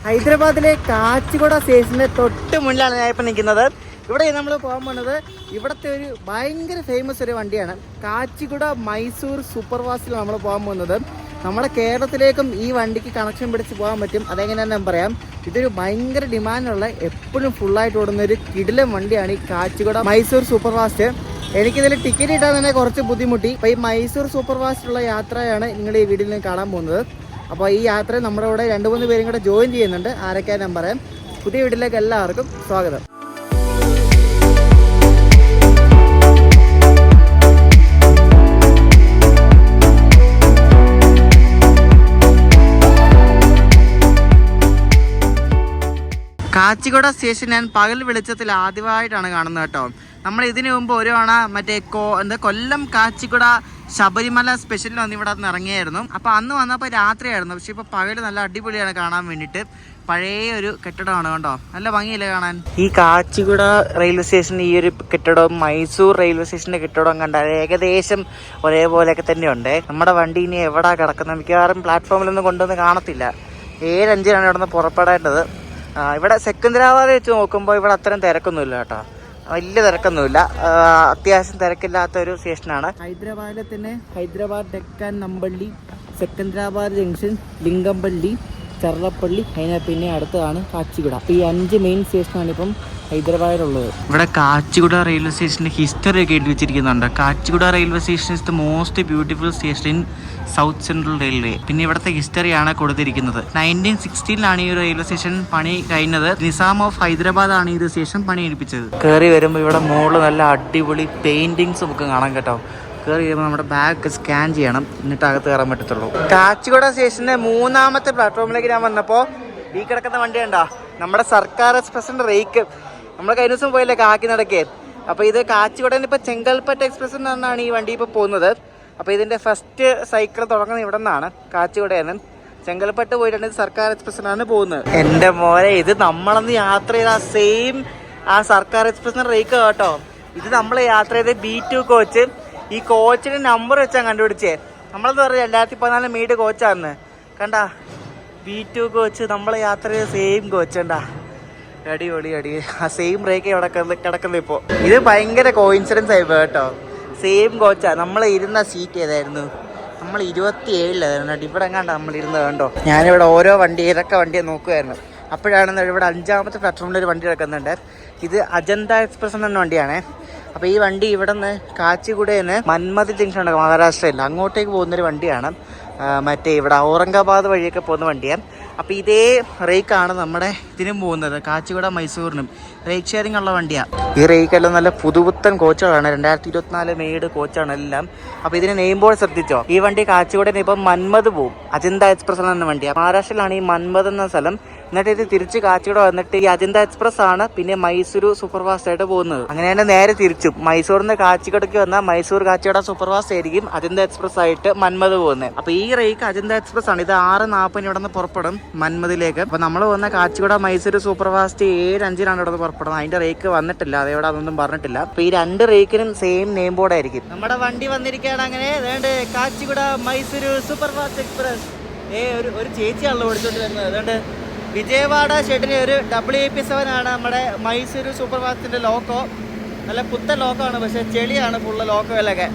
ഹൈദരാബാദിലെ കാച്ചിഗുഡ സ്റ്റേഷന്റെ തൊട്ട് മുന്നിലാണ് ഞാൻ ഇപ്പം നിൽക്കുന്നത്. ഇവിടെ നമ്മൾ പോകാൻ പോകുന്നത് ഇവിടുത്തെ ഒരു ഭയങ്കര ഫേമസ് ഒരു വണ്ടിയാണ്. കാച്ചിഗുഡ മൈസൂർ സൂപ്പർ ഫാസ്റ്റിൽ നമ്മൾ പോകാൻ പോകുന്നത്. നമ്മുടെ കേരളത്തിലേക്കും ഈ വണ്ടിക്ക് കണക്ഷൻ പിടിച്ച് പോകാൻ പറ്റും. അതെങ്ങനെയാണെന്ന് ഞാൻ പറയാം. ഇതൊരു ഭയങ്കര ഡിമാൻഡുള്ള എപ്പോഴും ഫുള്ളായിട്ട് ഓടുന്ന ഒരു കിടിലൻ വണ്ടിയാണ് ഈ കാച്ചിഗുഡ മൈസൂർ സൂപ്പർ ഫാസ്റ്റ്. എനിക്കിതിൽ ടിക്കറ്റ് കിട്ടാൻ തന്നെ കുറച്ച് ബുദ്ധിമുട്ടി. അപ്പോൾ ഈ മൈസൂർ സൂപ്പർ ഫാസ്റ്റിലുള്ള യാത്രയാണ് നിങ്ങൾ ഈ വീഡിയോയിൽ കാണാൻ പോകുന്നത്. അപ്പോൾ ഈ യാത്രയിൽ നമ്മുടെ ഇവിടെ 2-3 പേരും കൂടെ ജോയിൻ ചെയ്യുന്നുണ്ട്. ആരൊക്കെയാണ് ഞാൻ പറയാം. പുതിയ വീട്ടിലേക്ക് എല്ലാവർക്കും സ്വാഗതം. കാച്ചിഗുഡ സ്റ്റേഷൻ ഞാൻ പകൽ വെളിച്ചത്തിൽ ആദ്യമായിട്ടാണ് കാണുന്നത് കേട്ടോ. നമ്മൾ ഇതിനു മുമ്പ് ഒരു തവണ മറ്റേ കൊല്ലം കാച്ചിഗുഡ ശബരിമല സ്പെഷ്യലിൽ വന്ന് ഇവിടെ നിന്ന് ഇറങ്ങിയായിരുന്നു. അപ്പോൾ അന്ന് വന്നപ്പോൾ രാത്രിയായിരുന്നു. പക്ഷേ ഇപ്പോൾ പകൽ നല്ല അടിപൊളിയാണ് കാണാൻ വേണ്ടിയിട്ട്. പഴയ ഒരു കെട്ടിടമാണ് കണ്ടോ, നല്ല ഭംഗിയില്ലേ കാണാൻ. ഈ കാച്ചിഗുഡ റെയിൽവേ സ്റ്റേഷൻ ഈ ഒരു കെട്ടിടവും മൈസൂർ റെയിൽവേ സ്റ്റേഷൻ്റെ കെട്ടിടവും കണ്ടാൽ ഏകദേശം ഒരേപോലെയൊക്കെ തന്നെയുണ്ട്. നമ്മുടെ വണ്ടി ഇനി എവിടെ കിടക്കുന്നത്, മിക്കവാറും പ്ലാറ്റ്ഫോമിലൊന്നും കൊണ്ടുവന്ന് കാണത്തില്ല. 7:05 ഇവിടെ നിന്ന് പുറപ്പെടേണ്ടത്. ഇവിടെ സെക്കന്ദരാബാദ് വെച്ച് നോക്കുമ്പോൾ ഇവിടെ അത്രയും തിരക്കൊന്നുമില്ല കേട്ടോ, വലിയ തിരക്കൊന്നുമില്ല. അത്യാവശ്യം തിരക്കില്ലാത്ത ഒരു സ്റ്റേഷനാണ്. ഹൈദരാബാദിലെ തന്നെ ഹൈദരാബാദ് ഡെക്കാൻ നമ്പള്ളി, സെക്കന്ദരാബാദ് ജംഗ്ഷൻ, ലിംഗംപള്ളി, ചർലപ്പള്ളി, അതിനെ പിന്നെ അടുത്താണ് കാച്ചിഗുഡ. ഈ 5 മെയിൻ സ്റ്റേഷനാണ് ഇപ്പം ഹൈദരാബാദിലുള്ളത്. ഇവിടെ കാച്ചിഗുഡ റെയിൽവേ സ്റ്റേഷൻ്റെ ഹിസ്റ്ററി ഒക്കെ എഴുതി വെച്ചിരിക്കുന്നുണ്ട്. Kacheguda railway station is the most beautiful station in south central railway. പിന്നെ ഇവിടുത്തെ ഹിസ്റ്ററിയാണ് കൊടുത്തിരിക്കുന്നത്. 1916 ഈ ഒരു റെയിൽവേ സ്റ്റേഷൻ പണി കഴിഞ്ഞത്. നിസാം ഓഫ് ഹൈദരാബാദ് ആണ് ഈ സ്റ്റേഷൻ പണി കഴിപ്പിച്ചത്. കയറി വരുമ്പോൾ ഇവിടെ മുകളിൽ നല്ല അടിപൊളി പെയിന്റിങ്സ് നമുക്ക് കാണാൻ കേട്ടോ. കയറി വരുമ്പോൾ നമ്മുടെ ബാഗ് സ്കാൻ ചെയ്യണം, എന്നിട്ട് അകത്ത് കയറാൻ പറ്റത്തുള്ളൂ. കാച്ചിഗുഡ സ്റ്റേഷന്റെ 3ാമത്തെ പ്ലാറ്റ്ഫോമിലേക്ക് ഞാൻ വന്നപ്പോൾ ഈ കിടക്കുന്ന വണ്ടി ഉണ്ടോ, നമ്മുടെ സർക്കാർ എക്സ്പ്രസിന്റെ റേക്ക്. നമ്മൾ കഴിഞ്ഞ ദിവസം പോയില്ലേ കാക്കി നടക്കേ. അപ്പോൾ ഇത് കാച്ചിഗുഡയിൽ ഇപ്പോൾ ചെങ്കൽപ്പറ്റ് എക്സ്പ്രസ് എന്നാണ് ഈ വണ്ടി ഇപ്പോൾ പോകുന്നത്. അപ്പോൾ ഇതിൻ്റെ ഫസ്റ്റ് സൈക്കിൾ തുടങ്ങുന്നത് ഇവിടെ നിന്നാണ്, കാച്ചിഗുഡയിൽ നിന്ന്. ചെങ്കൽപ്പട്ട് പോയിട്ടുണ്ടെങ്കിൽ സർക്കാർ എക്സ്പ്രസ്സിനാണ് പോകുന്നത്. എൻ്റെ മോനെ, ഇത് നമ്മളന്ന് യാത്ര ചെയ്ത സെയിം ആ സർക്കാർ എക്സ്പ്രസിൻ്റെ റേക്ക് കേട്ടോ. ഇത് നമ്മൾ യാത്ര ചെയ്ത B2 കോച്ച്. ഈ കോച്ചിൻ്റെ നമ്പർ വെച്ചാൽ കണ്ടുപിടിച്ചേ. നമ്മളെന്ന് പറഞ്ഞാൽ 2014 മീഡ് കോച്ചാന്ന് കണ്ട. B2 കോച്ച് നമ്മൾ യാത്ര ചെയ്ത സെയിം കോച്ച് കണ്ടാ. അടിപൊളി. ആ സെയിം റേക്ക് ഇവിടെ കിടക്കുന്നത് ഇപ്പോൾ. ഇത് ഭയങ്കര കോയിൻസിഡൻസ് ആയിപ്പോ കേട്ടോ. സെയിം കോച്ചാ. നമ്മൾ ഇരുന്ന സീറ്റ് ഏതായിരുന്നു, നമ്മൾ 27-ലായിരുന്നു കേട്ടോ. ഇവിടെ എങ്ങാണ്ട് നമ്മൾ ഇരുന്നത് കണ്ടോ. ഞാനിവിടെ ഓരോ ഏതൊക്കെ വണ്ടിയെ നോക്കുമായിരുന്നു. അപ്പോഴാണ് ഇവിടെ 5ാമത്തെ പ്ലാറ്റ്ഫോമിൽ ഒരു വണ്ടി കിടക്കുന്നുണ്ട്. ഇത് അജന്ത എക്സ്പ്രസ് എന്ന വണ്ടിയാണേ. അപ്പോൾ ഈ വണ്ടി ഇവിടെ നിന്ന് കാച്ചിഗുഡയിൽ നിന്ന് മന്മത് ജംഗ്ഷൻ ഉണ്ട് മഹാരാഷ്ട്രയിൽ, അങ്ങോട്ടേക്ക് പോകുന്നൊരു വണ്ടിയാണ്. മറ്റേ ഇവിടെ ഔറംഗാബാദ് വഴിയൊക്കെ പോകുന്ന വണ്ടിയാണ്. അപ്പോൾ ഇതേ റേക്കാണ് നമ്മുടെ ഇതിനും പോകുന്നത്, കാച്ചിഗുഡ മൈസൂറിനും. റേക്ക് ഷെയറിംഗ് ഉള്ള വണ്ടിയാണ്. ഈ റേക്കെല്ലാം നല്ല പുതുപുത്തൻ കോച്ചുകളാണ്, 2024 മെയ്ഡ് കോച്ചാണ് എല്ലാം. അപ്പോൾ ഇതിന് നെയിം ബോർഡ് ശ്രദ്ധിച്ചോ. ഈ വണ്ടി കാച്ചിഗുഡയിൽ ഇപ്പം മന്മത് പോകും. അജന്ത എക്സ്പ്രസ് എന്ന വണ്ടിയാണ്. മഹാരാഷ്ട്രയിലാണ് ഈ മന്മത് എന്ന സ്ഥലം. എന്നിട്ട് ഇത് തിരിച്ച് കാച്ചിഗുഡ വന്നിട്ട് ഈ അജന്ത എക്സ്പ്രസ് ആണ് പിന്നെ മൈസൂർ സൂപ്പർ ഫാസ്റ്റ് ആയിട്ട് പോകുന്നത്. അങ്ങനെയാണ് നേരെ തിരിച്ചും. മൈസൂരിൽ നിന്ന് കാച്ചിഗുഡയ്ക്ക് വന്നാൽ മൈസൂർ കാച്ചിഗുഡ സൂപ്പർ ഫാസ്റ്റ് ആയിരിക്കും അജന്ത എക്സ്പ്രസ് ആയിട്ട് മന്മത് പോകുന്നത്. അപ്പോൾ ഈ റേക്ക് അജന്ത എക്സ്പ്രസ് ആണ്. ഇത് 6:40 ഇവിടെ നിന്ന് പുറപ്പെടും മന്മതിലേക്ക്. അപ്പോൾ നമ്മൾ വന്ന കാച്ചിഗുഡ മൈസൂർ സൂപ്പർ ഫാസ്റ്റ് 7:05 ഇവിടെ നിന്ന് പുറപ്പെടുന്നത്. അതിന്റെ റേക്ക് വന്നിട്ടില്ല, അതേവിടെ അതൊന്നും പറഞ്ഞിട്ടില്ല. അപ്പോൾ ഈ 2 റേക്കിനും സെയിം നെയിം ബോർഡ് ആയിരിക്കും. നമ്മുടെ വണ്ടി വന്നിരിക്കുകയാണ്. അങ്ങനെ Kacheguda Mysore super fast express. ഒരു ചേച്ചിയാണല്ലോ ഓടിച്ചോണ്ട് വരുന്നത്. അതുകൊണ്ട് വിജയവാഡ ഷെഡിന് ഒരു WAP7 ആണ് നമ്മുടെ മൈസൂർ സൂപ്പർ ഫാസ്റ്റിൻ്റെ ലോക്കോ. നല്ല പുത്തൻ ലോക്കമാണ്, പക്ഷേ ചെളിയാണ് ഫുള്ള് ലോക്കോയിലൊക്കെ.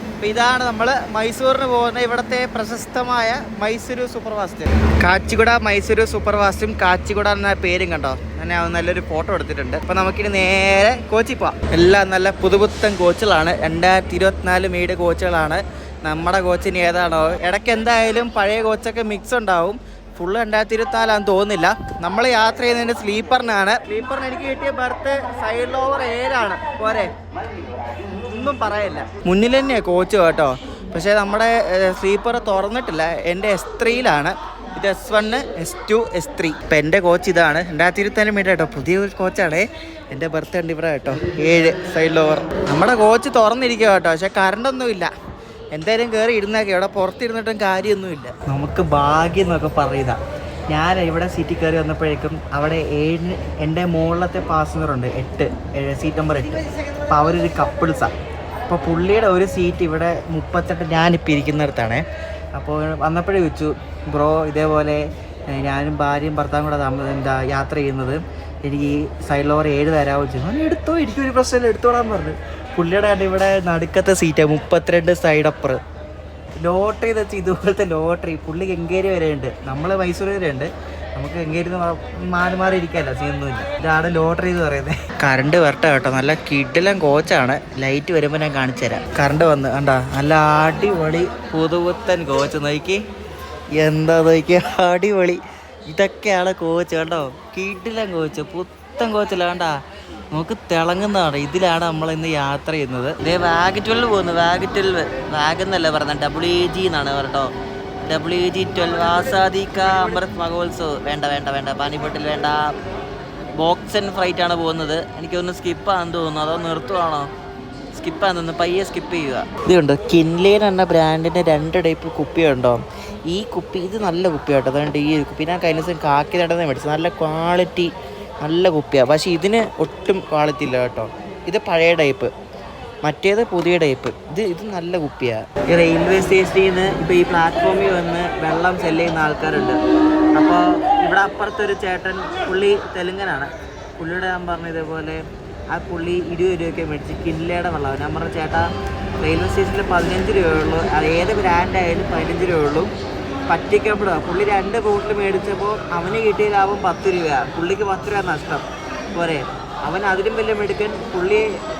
അപ്പോൾ ഇതാണ് നമ്മൾ മൈസൂരിന് പോകുന്ന ഇവിടുത്തെ പ്രശസ്തമായ Mysore super fast. Kacheguda Mysore super ഫാസ്റ്റും കാച്ചിഗുഡ എന്ന പേരും കണ്ടോ. ഞാൻ നല്ലൊരു ഫോട്ടോ എടുത്തിട്ടുണ്ട്. അപ്പോൾ നമുക്കിനി നേരെ കോച്ചിൽ പോവാം. എല്ലാം നല്ല പുതുപുത്തൻ കോച്ചുകളാണ്, 2024 മെയ്ഡ് കോച്ചുകളാണ്. നമ്മുടെ കോച്ചിന് ഏതാണോ, ഇടയ്ക്ക് എന്തായാലും പഴയ കോച്ചൊക്കെ മിക്സ് ഉണ്ടാവും. ഫുള്ള് 2024 തോന്നുന്നില്ല. നമ്മൾ യാത്ര ചെയ്യുന്നതിൻ്റെ സ്ലീപ്പറിനാണ്. സ്ലീപ്പറിന് എനിക്ക് കിട്ടിയ ബർത്ത് സൈഡ് ഓവർ 7 പോരെ, ഒന്നും പറയില്ല. മുന്നിൽ തന്നെയാണ് കോച്ച് കേട്ടോ. പക്ഷേ നമ്മുടെ സ്ലീപ്പർ തുറന്നിട്ടില്ല. എൻ്റെ S3-ലാണ്. ഇത് S1, S2, S3. ഇപ്പം എൻ്റെ കോച്ച് ഇതാണ്. 2024 മീറ്റർ കേട്ടോ, പുതിയൊരു കോച്ചാണ്. എൻ്റെ ബർത്ത് ഉണ്ട് ഇവിടെ കേട്ടോ, 7 സൈഡ് ഓവർ. നമ്മുടെ കോച്ച് തുറന്നിരിക്കുക കേട്ടോ, പക്ഷേ കറണ്ടൊന്നും ഇല്ല. എന്തായാലും കയറി ഇരുന്നേക്കെ, ഇവിടെ പുറത്തിരുന്നിട്ടും കാര്യമൊന്നുമില്ല. നമുക്ക് ഭാഗ്യം എന്നൊക്കെ പറയുക. ഞാൻ ഇവിടെ സീറ്റിൽ കയറി വന്നപ്പോഴേക്കും അവിടെ 7 എൻ്റെ മുകളിലത്തെ പാസഞ്ചറുണ്ട്, 8 സീറ്റ് നമ്പർ 8. അപ്പോൾ അവരൊരു കപ്പിൾസാണ്. അപ്പോൾ പുള്ളിയുടെ ഒരു സീറ്റ് ഇവിടെ 38, ഞാനിപ്പോൾ ഇരിക്കുന്നിടത്താണ്. അപ്പോൾ വന്നപ്പോഴേ ചോദിച്ചു, ബ്രോ ഇതേപോലെ ഞാനും ഭാര്യയും ഭർത്താവും കൂടെ യാത്ര ചെയ്യുന്നത്. എനിക്ക് ഈ സൈഡ് ലോവർ 7 തരാമോ വെച്ചു. എടുത്തോ, എനിക്കൊരു പ്രശ്നമില്ല, എടുത്തോളാൻ പറഞ്ഞു. പുള്ളിയുടെ കണ്ട് ഇവിടെ നടുക്കത്തെ സീറ്റാണ് 32 സൈഡ് അപ്പുറം. ലോട്ടറി എന്ന് വെച്ചാൽ ഇതുപോലത്തെ ലോട്ടറി. പുള്ളി കെങ്കേരി വരെ ഉണ്ട്, നമ്മൾ മൈസൂർ വരെ ഉണ്ട്. നമുക്ക് കെങ്കേരി മാറി ഇരിക്കാമല്ലോ, സീനൊന്നുമില്ല. ഇതാണ് ലോട്ടറി എന്ന് പറയുന്നത്. കറണ്ട് വരട്ടെ കേട്ടോ, നല്ല കിടിലൻ കോച്ചാണ്. ലൈറ്റ് വരുമ്പോൾ ഞാൻ കാണിച്ചു തരാം. കറണ്ട് വന്ന് കണ്ടാ, നല്ല അടിപൊളി പുതുപുത്തൻ കോച്ച്. നോക്കി എന്താ നോക്കിയ അടിപൊളി. ഇതൊക്കെയാണ് കോച്ച് കേട്ടോ, കിടിലൻ കോച്ച്, പുത്തൻ കോച്ചല്ല കണ്ടാ. നമുക്ക് തിളങ്ങുന്നതാണ്. ഇതിലാണ് നമ്മൾ ഇന്ന് യാത്ര ചെയ്യുന്നത്. ഇതേ വാഗ് 12 പോകുന്നു. വാഗ് 12 വാഗ് എന്നല്ല പറഞ്ഞത്, WAG എന്നാണ് കേട്ടോ. WAG 12 ആസാദി കാ അമൃത് മഹോത്സവ്. വേണ്ട പാനിപ്പട്ടിൽ വേണ്ട. ബോക്സ് ആൻഡ് ഫ്ലൈറ്റ് ആണ് പോകുന്നത്. എനിക്കൊന്ന് സ്കിപ്പാന്ന് തോന്നുന്നു, അതോ നിർത്തുവാണോ? സ്കിപ്പാന്ന് തോന്നുന്നു, പയ്യെ സ്കിപ്പ് ചെയ്യുക. ഇതുണ്ട് കിൻലേൻ എന്ന ബ്രാൻഡിൻ്റെ 2 ടൈപ്പ് കുപ്പിയുണ്ടോ. ഈ കുപ്പി ഇത് നല്ല കുപ്പിയാട്ടോ. അതുകൊണ്ട് ഈ കുപ്പി ഞാൻ കഴിഞ്ഞ ദിവസം കാക്കി നടന്ന് മേടിച്ചത്. നല്ല ക്വാളിറ്റി, നല്ല കുപ്പിയാണ്. പക്ഷേ ഇതിന് ഒട്ടും ക്വാളിറ്റി ഇല്ല കേട്ടോ. ഇത് പഴയ ടൈപ്പ്, മറ്റേത് പുതിയ ടൈപ്പ്. ഇത് നല്ല കുപ്പിയാണ്. ഈ റെയിൽവേ സ്റ്റേഷനിൽ നിന്ന് ഇപ്പോൾ ഈ പ്ലാറ്റ്ഫോമിൽ വന്ന് വെള്ളം സെല്ല് ചെയ്യുന്ന ആൾക്കാരുണ്ട്. അപ്പോൾ ഇവിടെ അപ്പുറത്തൊരു ചേട്ടൻ, പുള്ളി തെലുങ്കനാണ്. പുള്ളിയുടെ ഞാൻ പറഞ്ഞു ഇതേപോലെ ആ പുള്ളി 20 രൂപയൊക്കെ മേടിച്ച് കിൻലയുടെ വെള്ളം. ഞാൻ പറഞ്ഞ ചേട്ടാ, റെയിൽവേ സ്റ്റേഷനിൽ 15 രൂപയുള്ളൂ, അത് ഏത് ബ്രാൻഡായാലും 15 രൂപയുള്ളൂ, പറ്റിക്കപ്പെടുക. പുള്ളി 2 ബോട്ടിൽ മേടിച്ചപ്പോൾ അവന് കിട്ടിയ ലാഭം 10 രൂപയാണ്. പുള്ളിക്ക് 10 രൂപ നഷ്ടം പോരെ. അവൻ അതിലും വലിയ മെടുക്കൻ.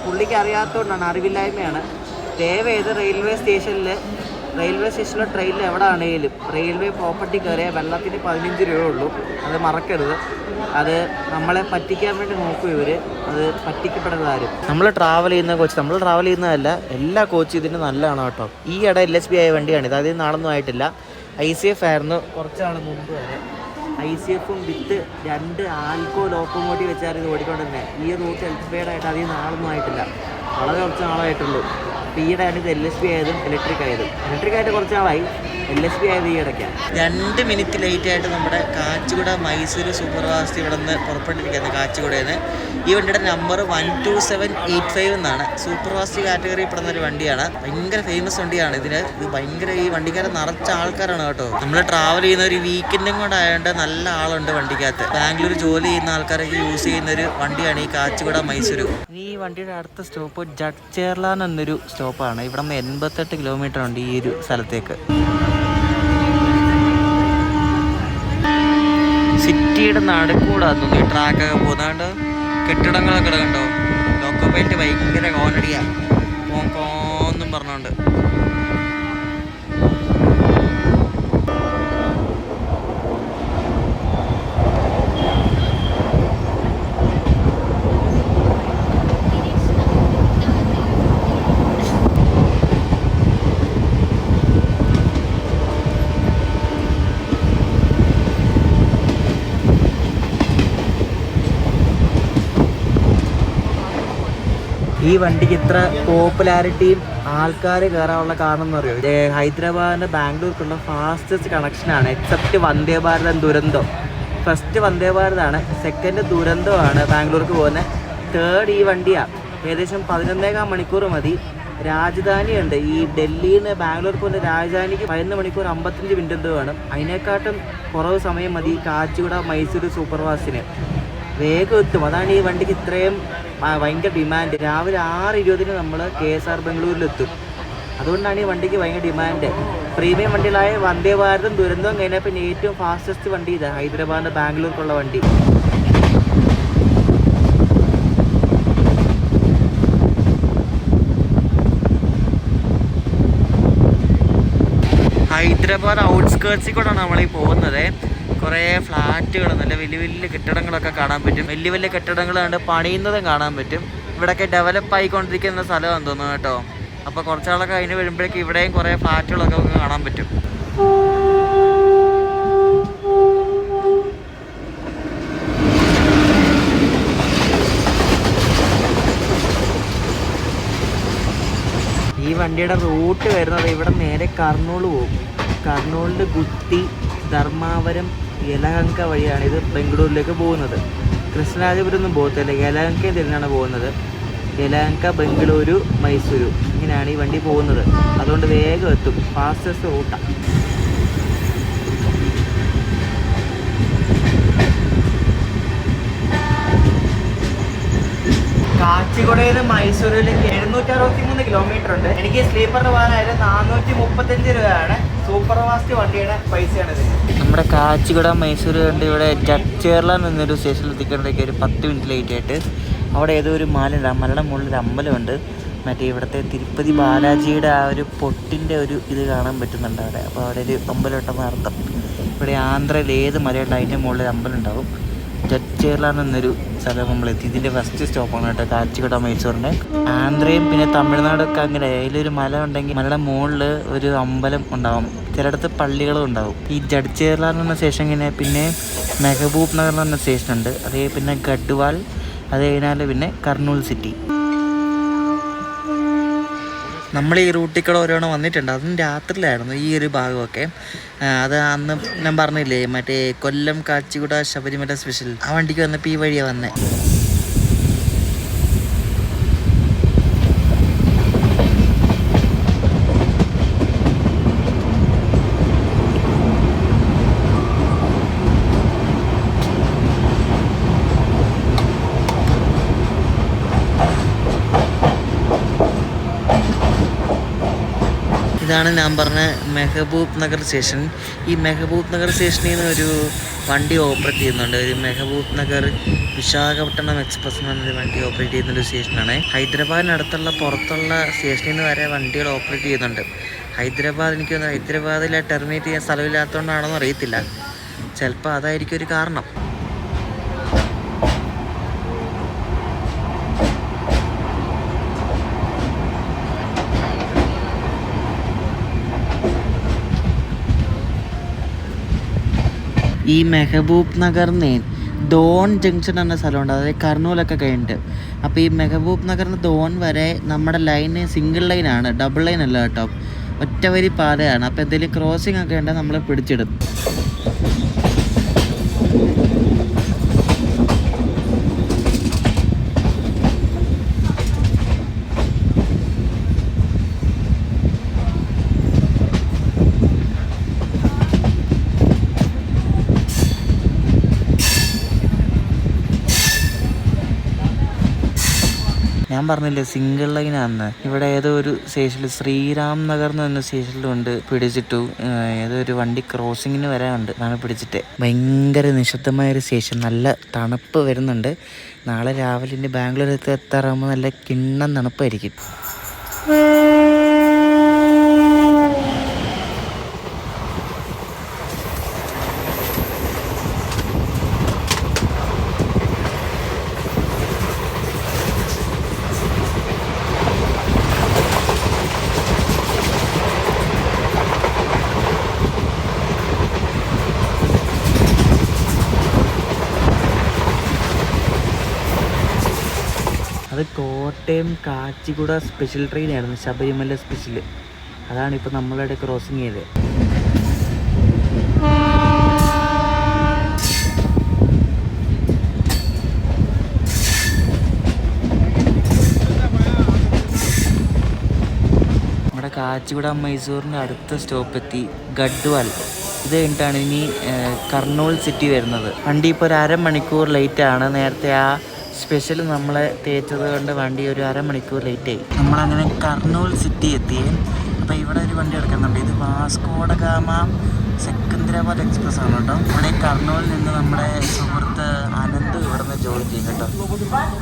പുള്ളിക്ക് അറിയാത്തതുകൊണ്ടാണ്, അറിവില്ലായ്മയാണ്. ദയവേത് റെയിൽവേ സ്റ്റേഷനിലെ ട്രെയിനിൽ എവിടെ ആണെങ്കിലും റെയിൽവേ പ്രോപ്പർട്ടി കയറിയ വെള്ളത്തിന് 15 രൂപയുള്ളൂ. അത് മറക്കരുത്. അത് നമ്മളെ പറ്റിക്കാൻ വേണ്ടി നോക്കും ഇവർ. അത് പറ്റിക്കപ്പെടുന്നതാരും. നമ്മൾ ട്രാവൽ ചെയ്യുന്നതല്ല, എല്ലാ കോച്ചും ഇതിന് നല്ലതാണ് കേട്ടോ. ഈ ഇട LSB ആയ വണ്ടിയാണ് ഇത്. അതിൽ നാളൊന്നും ആയിട്ടില്ല. ICF ആയിരുന്നു കുറച്ചാൾ മുമ്പ് വരെ. ICF-ഉം വിത്ത് 2 ആൽക്കോ ലോക്കോമോട്ടീവ് വെച്ചാൽ ഇത് ഓടിക്കൊണ്ടിരുന്നത്. ഈ റൂട്ട് എലക്ട്രിഫൈഡ് ആയിട്ട് അധികം നാളൊന്നും ആയിട്ടില്ല, വളരെ കുറച്ച് നാളായിട്ടുള്ളൂ. അപ്പോൾ ഈയിടെയാണ് ഇത് LSB ആയതും ഇലക്ട്രിക് ആയിട്ട് കുറച്ച് നാളായി. LSB ആയത് ഈ ഇടയ്ക്കാണ്. 2 മിനിറ്റ് ലേറ്റ് ആയിട്ട് നമ്മുടെ കാച്ചിഗുഡ മൈസൂർ സൂപ്പർ ഫാസ്റ്റ് ഇവിടെ നിന്ന് പുറപ്പെട്ടിരിക്കുന്നത്. കാച്ചിഗുഡയിൽ നിന്ന്. ഈ വണ്ടിയുടെ നമ്പർ 12785 എന്നാണ്. സൂപ്പർ ഫാസ്റ്റ് കാറ്റഗറിയിൽ പെടുന്ന ഒരു വണ്ടിയാണ്. ഭയങ്കര ഫേമസ് വണ്ടിയാണ്. ഇത് ഭയങ്കര, ഈ വണ്ടിക്കാരെ നിറച്ച ആൾക്കാരാണ് കേട്ടോ. നമ്മൾ ട്രാവൽ ചെയ്യുന്ന ഒരു വീക്കെൻഡും കൂടെ ആയതുകൊണ്ട് നല്ല ആളുണ്ട് വണ്ടിക്കകത്ത്. ബാംഗ്ലൂർ ജോലി ചെയ്യുന്ന ആൾക്കാരൊക്കെ യൂസ് ചെയ്യുന്ന ഒരു വണ്ടിയാണ് ഈ കാച്ചിഗുഡ മൈസൂർ. ഈ വണ്ടിയുടെ അടുത്ത സ്റ്റോപ്പ് ജഡ്ചേർലാൻ എന്നൊരു സ്റ്റോപ്പാണ്. ഇവിടെ നിന്ന് 88 കിലോമീറ്റർ ഉണ്ട് ഈ ഒരു സ്ഥലത്തേക്ക്. സിറ്റിയുടെ നടുക്കൂടാന്നു ഈ ട്രാക്കൊക്കെ പോകുന്നതുകൊണ്ട് കെട്ടിടങ്ങളൊക്കെ കണ്ടോ. ലോക്കോ പൈലറ്റ് ഭയങ്കര കോമഡിയാണ്, കോന്നും പറഞ്ഞോണ്ട്. ഈ വണ്ടിക്ക് ഇത്ര പോപ്പുലാരിറ്റിയും ആൾക്കാർ കയറാനുള്ള കാരണം എന്ന് പറയുമോ, ഹൈദരാബാദിൻ്റെ ബാംഗ്ലൂർക്കുള്ള ഫാസ്റ്റസ്റ്റ് കണക്ഷനാണ്. എക്സെപ്റ്റ് വന്ദേ ഭാരത് ദുരന്തോ. ഫസ്റ്റ് വന്ദേ ഭാരതാണ്, സെക്കൻഡ് ദുരന്തമാണ് ബാംഗ്ലൂർക്ക് പോകുന്നത്, തേർഡ് ഈ വണ്ടിയാണ്. ഏകദേശം 11.25 മണിക്കൂർ മതി. രാജധാനിയുണ്ട്, ഈ ഡൽഹിയിൽ നിന്ന് ബാംഗ്ലൂർ പോകുന്ന രാജധാനിക്ക് 11 മണിക്കൂർ 55 മിനിറ്റ് എന്തോ വേണം. അതിനേക്കാട്ടും കുറവ് സമയം മതി കാച്ചിഗുഡ മൈസൂർ സൂപ്പർ ഫാസ്റ്റിന്. വേഗം എത്തും. അതാണ് ഈ വണ്ടിക്ക് ഇത്രയും ഭയങ്കര ഡിമാൻഡ്. രാവിലെ 6:20 നമ്മൾ KSR ബംഗളൂരിലെത്തും. അതുകൊണ്ടാണ് ഈ വണ്ടിക്ക് ഭയങ്കര ഡിമാൻഡ്. പ്രീമിയം വണ്ടികളായ വന്ദേ ഭാരതും ദുരന്തവും കഴിഞ്ഞാൽ പിന്നെ ഏറ്റവും ഫാസ്റ്റസ്റ്റ് വണ്ടി ഇതാണ്, ഹൈദരാബാദിൻ്റെ ബാംഗ്ലൂർക്കുള്ള വണ്ടി. ഹൈദരാബാദ് ഔട്ട്സ്കേർട്സിൽ കൂടെയാണ് നമ്മളീ പോകുന്നത്. കുറേ ഫ്ലാറ്റുകൾ, നല്ല വലിയ വലിയ കെട്ടിടങ്ങളൊക്കെ കാണാൻ പറ്റും. വലിയ വലിയ കെട്ടിടങ്ങൾ കണ്ട് പണിയുന്നതും കാണാൻ പറ്റും. ഇവിടെയൊക്കെ ഡെവലപ്പ് ആയിക്കൊണ്ടിരിക്കുന്ന സ്ഥലമാണെന്ന് തോന്നുന്നു കേട്ടോ. അപ്പോൾ കുറച്ചാളൊക്കെ അതിന് വരുമ്പോഴേക്കും ഇവിടെയും കുറേ ഫ്ലാറ്റുകളൊക്കെ കാണാൻ പറ്റും. ഈ വണ്ടിയുടെ റൂട്ട് വരുന്നത് ഇവിടെ നേരെ കർണൂൽ പോകും. കർണൂലിൽ ഗുത്തി, ധർമാവരം, യലഹങ്ക വഴിയാണ് ഇത് ബംഗളൂരിലേക്ക് പോകുന്നത്. കൃഷ്ണരാജപുരമൊന്നും പോകത്തില്ല, യലഹങ്കയിൽ തന്നെയാണ് പോകുന്നത്. യലഹങ്ക, ബംഗളൂരു, മൈസൂരു, ഇങ്ങനെയാണ് ഈ വണ്ടി പോകുന്നത്. അതുകൊണ്ട് വേഗം എത്തും, ഫാസ്റ്റസ്റ്റ് റൂട്ടാണ്. കാച്ചിഗുഡയിൽ നിന്ന് മൈസൂരിലേക്ക് 763 കിലോമീറ്റർ ഉണ്ട്. എനിക്ക് സ്ലീപ്പറിന് പോകാനായാലും 435 രൂപയാണ്. സൂപ്പർ ഫാസ്റ്റ് വണ്ടിയുടെ പൈസയാണിത്. നമ്മുടെ കാച്ചിഗുഡ മൈസൂർ കണ്ട് ഇവിടെ ജഡ്ചേർല എന്നൊരു സ്റ്റേഷനിൽ എത്തിക്കേണ്ടതൊക്കെ ഒരു 10 മിനിറ്റ് ലേറ്റ് ആയിട്ട്. അവിടെ ഏതോ ഒരു മലയുണ്ട്. ആ മലയുടെ മുകളിൽ ഒരു അമ്പലമുണ്ട്. മറ്റേ ഇവിടുത്തെ തിരുപ്പതി ബാലാജിയുടെ ആ ഒരു പൊട്ടിൻ്റെ ഒരു ഇത് കാണാൻ പറ്റുന്നുണ്ട് അവിടെ. അപ്പോൾ അവിടെ ഒരു അമ്പലം ഉണ്ടെന്ന് അർത്ഥം. ഇവിടെ ആന്ധ്രയിൽ ഏത് മലയുണ്ട് അതിൻ്റെ മുകളിൽ ഒരു അമ്പലം ഉണ്ടാവും. ജഡ്ചേർല എന്നൊരു സ്ഥലം നമ്മളെത്തി. ഇതിൻ്റെ ഫസ്റ്റ് സ്റ്റോപ്പാണ് കേട്ടോ കാച്ചിഗുഡ മൈസൂറിൻ്റെ. ആന്ധ്രയും പിന്നെ തമിഴ്നാടൊക്കെ അങ്ങനെ അതിലൊരു മല ഉണ്ടെങ്കിൽ മലയുടെ മുകളിൽ ഒരു അമ്പലം ഉണ്ടാവും. ചിലയിടത്ത് പള്ളികളും ഉണ്ടാവും. ഈ ജഡ്ചേർല എന്ന് പറഞ്ഞ സ്റ്റേഷൻ ഇങ്ങനെ പിന്നെ മെഹബൂബ് നഗർ എന്ന് പറഞ്ഞ സ്റ്റേഷനുണ്ട്. അതേ പിന്നെ ഗഡ്വാൾ, അത് കഴിഞ്ഞാൽ പിന്നെ കർണൂൽ സിറ്റി. നമ്മൾ ഈ റൂട്ടിൽ കൂടെ ഓരോണം വന്നിട്ടുണ്ട്. അതും രാത്രിയിലായിരുന്നു ഈ ഒരു ഭാഗമൊക്കെ. അത് അന്ന് ഞാൻ പറഞ്ഞില്ലേ മറ്റേ കൊല്ലം കാച്ചിഗുഡ ശബരിമല സ്പെഷ്യൽ ആ വണ്ടിക്ക് വന്നപ്പോൾ ഈ വഴിയാണ് വന്നത്. ഇതാണ് ഞാൻ പറഞ്ഞ മെഹബൂബ് നഗർ സ്റ്റേഷൻ. ഈ മെഹബൂബ് നഗർ സ്റ്റേഷനിൽ നിന്ന് ഒരു വണ്ടി ഓപ്പറേറ്റ് ചെയ്യുന്നുണ്ട്. ഒരു മെഹബൂബ് നഗർ വിശാഖപട്ടണം എക്സ്പ്രസ് എന്ന് പറഞ്ഞൊരു വണ്ടി ഓപ്പറേറ്റ് ചെയ്യുന്നൊരു സ്റ്റേഷനാണ്. ഹൈദരാബാദിനടുത്തുള്ള പുറത്തുള്ള സ്റ്റേഷനിൽ നിന്ന് വരെ വണ്ടികൾ ഓപ്പറേറ്റ് ചെയ്യുന്നുണ്ട്. ഹൈദരാബാദ് എനിക്ക് തോന്നുന്നു ഹൈദരാബാദിൽ ടെർമിനേറ്റ് ചെയ്യാൻ സ്ഥലമില്ലാത്തതുകൊണ്ടാണെന്ന് അറിയത്തില്ല. ചിലപ്പോൾ അതായിരിക്കും ഒരു കാരണം. ഈ മെഹബൂബ് നഗറിന് ദോൺ ജംഗ്ഷൻ എന്ന സ്ഥലമുണ്ട്. അതായത് കർണൂലൊക്കെ കഴിഞ്ഞിട്ട്. അപ്പോൾ ഈ മെഹബൂബ് നഗറിന് ദോൺ വരെ നമ്മുടെ ലൈന് സിംഗിൾ ലൈനാണ്, ഡബിൾ ലൈൻ അല്ല കേട്ടോ, ഒറ്റവരി പാതയാണ്. അപ്പോൾ എന്തെങ്കിലും ക്രോസിംഗ് ഒക്കെ ഉണ്ടെങ്കിൽ നമ്മൾ പിടിച്ചിടും. ഞാൻ പറഞ്ഞില്ലേ സിംഗിൾ ലൈനാണെന്ന്. ഇവിടെ ഏതോ ഒരു സ്റ്റേഷനിൽ ശ്രീരാം നഗർ എന്ന് പറഞ്ഞ സ്റ്റേഷനിലുണ്ട് പിടിച്ചിട്ടു. ഏതോ ഒരു വണ്ടി ക്രോസിങ്ങിന് വരാനുണ്ട്, അതാണ് പിടിച്ചിട്ട്. ഭയങ്കര നിശബ്ദമായൊരു സ്റ്റേഷൻ. നല്ല തണുപ്പ് വരുന്നുണ്ട്. നാളെ രാവിലെ ഇനി ബാംഗ്ലൂർ എത്താറാകുമ്പോൾ നല്ല കിണ്ണം തണുപ്പായിരിക്കും. അത് കോട്ടയം കാച്ചിഗുഡ സ്പെഷ്യൽ ട്രെയിനായിരുന്നു, ശബരിമല സ്പെഷ്യൽ. അതാണ് ഇപ്പോൾ നമ്മളിവിടെ ക്രോസിങ് ചെയ്തത്. നമ്മുടെ കാച്ചിഗുഡ മൈസൂറിൻ്റെ അടുത്ത സ്റ്റോപ്പ് എത്തി, ഗഡ്വാൾ. ഇത് കഴിഞ്ഞിട്ടാണ് ഇനി കർണൂൽ സിറ്റി വരുന്നത്. വണ്ടി ഇപ്പോൾ ഒരു അരമണിക്കൂർ ലേറ്റാണ്. നേരത്തെ ആ സ്പെഷ്യൽ നമ്മളെ തേച്ചത് കൊണ്ട് വണ്ടി ഒരു അരമണിക്കൂർ ലേറ്റായി. നമ്മളങ്ങനെ കർണൂൽ സിറ്റി എത്തി. അപ്പോൾ ഇവിടെ ഒരു വണ്ടി എടുക്കുന്നുണ്ട്. ഇത് വാസ്കോഡ ഗാമ സെക്കന്ദരാബാദ് എക്സ്പ്രസ് ആണ് കേട്ടോ. ഇവിടെ കർണൂലിൽ നിന്ന് നമ്മുടെ സുഹൃത്ത് അനന്ത് ഇവിടെ നിന്ന് ജോലി ചെയ്യും കേട്ടോ.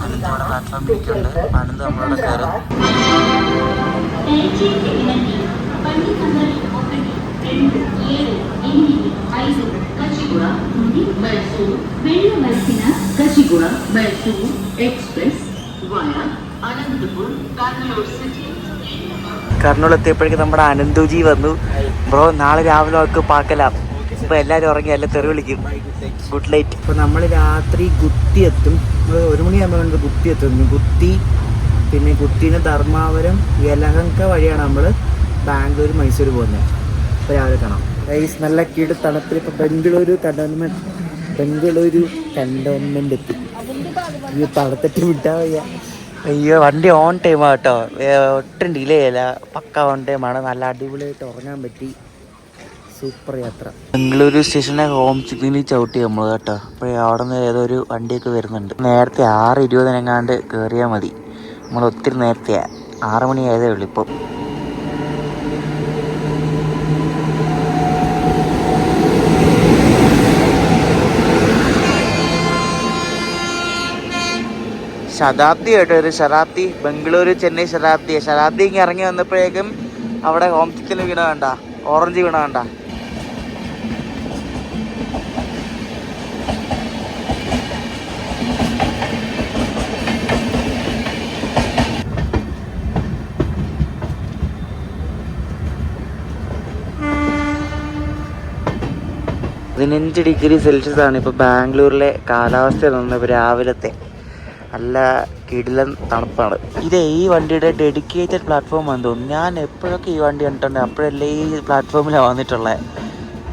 അനന്ത് അവിടെ പ്ലാറ്റ്ഫോമിലേക്കുണ്ട്. അനന്ത് നമ്മളോട് കയറും. കർണൂൽ എത്തിയപ്പോഴേക്കും നമ്മുടെ അനന്തുജി വന്നു. ബ്രോ നാളെ രാവിലെ ഒക്കെ പാക്കലാം. ഇപ്പോൾ എല്ലാവരും ഉറങ്ങി, എല്ലാം തെറി വിളിക്കും. Good night. ഇപ്പോൾ നമ്മൾ രാത്രി ഗുത്തി എത്തും. 1 മണിയാകുമ്പോൾ ഗുത്തി എത്തും. ഗുത്തി പിന്നെ ഗുത്തിന്ന് ധർമാവരം യലഹങ്ക വഴിയാണ് നമ്മൾ ബാംഗ്ലൂർ മൈസൂർ പോകുന്നത്. ഇപ്പോൾ രാവിലെ കാണാം. നല്ല കീട് തണുപ്പിൽ ഇപ്പോൾ ബംഗളൂരു കണ്ടോൺമെന്റ് എത്തി. അയ്യോ തണുത്തിട്ട് വിട്ടാൽ വയ്യ. അയ്യോ വണ്ടി ഓൺ ടൈമാണ് കേട്ടോ, ഒട്ടും ഡിലേ ചെയ്യില്ല. പക്ക ഓൺ ടൈമാണ്. നല്ല അടിപൊളിയായിട്ട് ഉറങ്ങാൻ പറ്റി. സൂപ്പർ യാത്ര. ബംഗളൂരു സ്റ്റേഷനിലെ ഹോം സിഗ്നലിൽ ചവിട്ടി നമ്മൾ കേട്ടോ. അപ്പോൾ അവിടെ നിന്ന് ഏതോ ഒരു വണ്ടിയൊക്കെ വരുന്നുണ്ട്. നേരത്തെ 6:20 കയറിയാൽ മതി. നമ്മൾ ഒത്തിരി നേരത്തെയാണ്, 6 മണിയായതേ ഉള്ളൂ ഇപ്പോൾ. ശതാബ്ദി കേട്ടോ, ഒരു ശതാബ്ദി, ബംഗളൂരു ചെന്നൈ ശതാബ്ദി ഇങ്ങനെ ഇറങ്ങി വന്നപ്പോഴേക്കും അവിടെ ഹോം ചിക്കൻ വീണ വേണ്ട, ഓറഞ്ച് വീണ വേണ്ട. -15 ആണ് ഇപ്പോൾ ബാംഗ്ലൂരിലെ കാലാവസ്ഥ തോന്നുന്നത്. രാവിലത്തെ നല്ല കിടിലൻ തണുപ്പാണ്. ഈ വണ്ടിയുടെ ഡെഡിക്കേറ്റഡ് പ്ലാറ്റ്ഫോം ആണെന്ന് തോന്നുന്നു. ഞാൻ എപ്പോഴൊക്കെ ഈ വണ്ടി കണ്ടിട്ടുണ്ട്, അപ്പോഴല്ലേ ഈ പ്ലാറ്റ്ഫോമിലാണ് വന്നിട്ടുള്ളത്.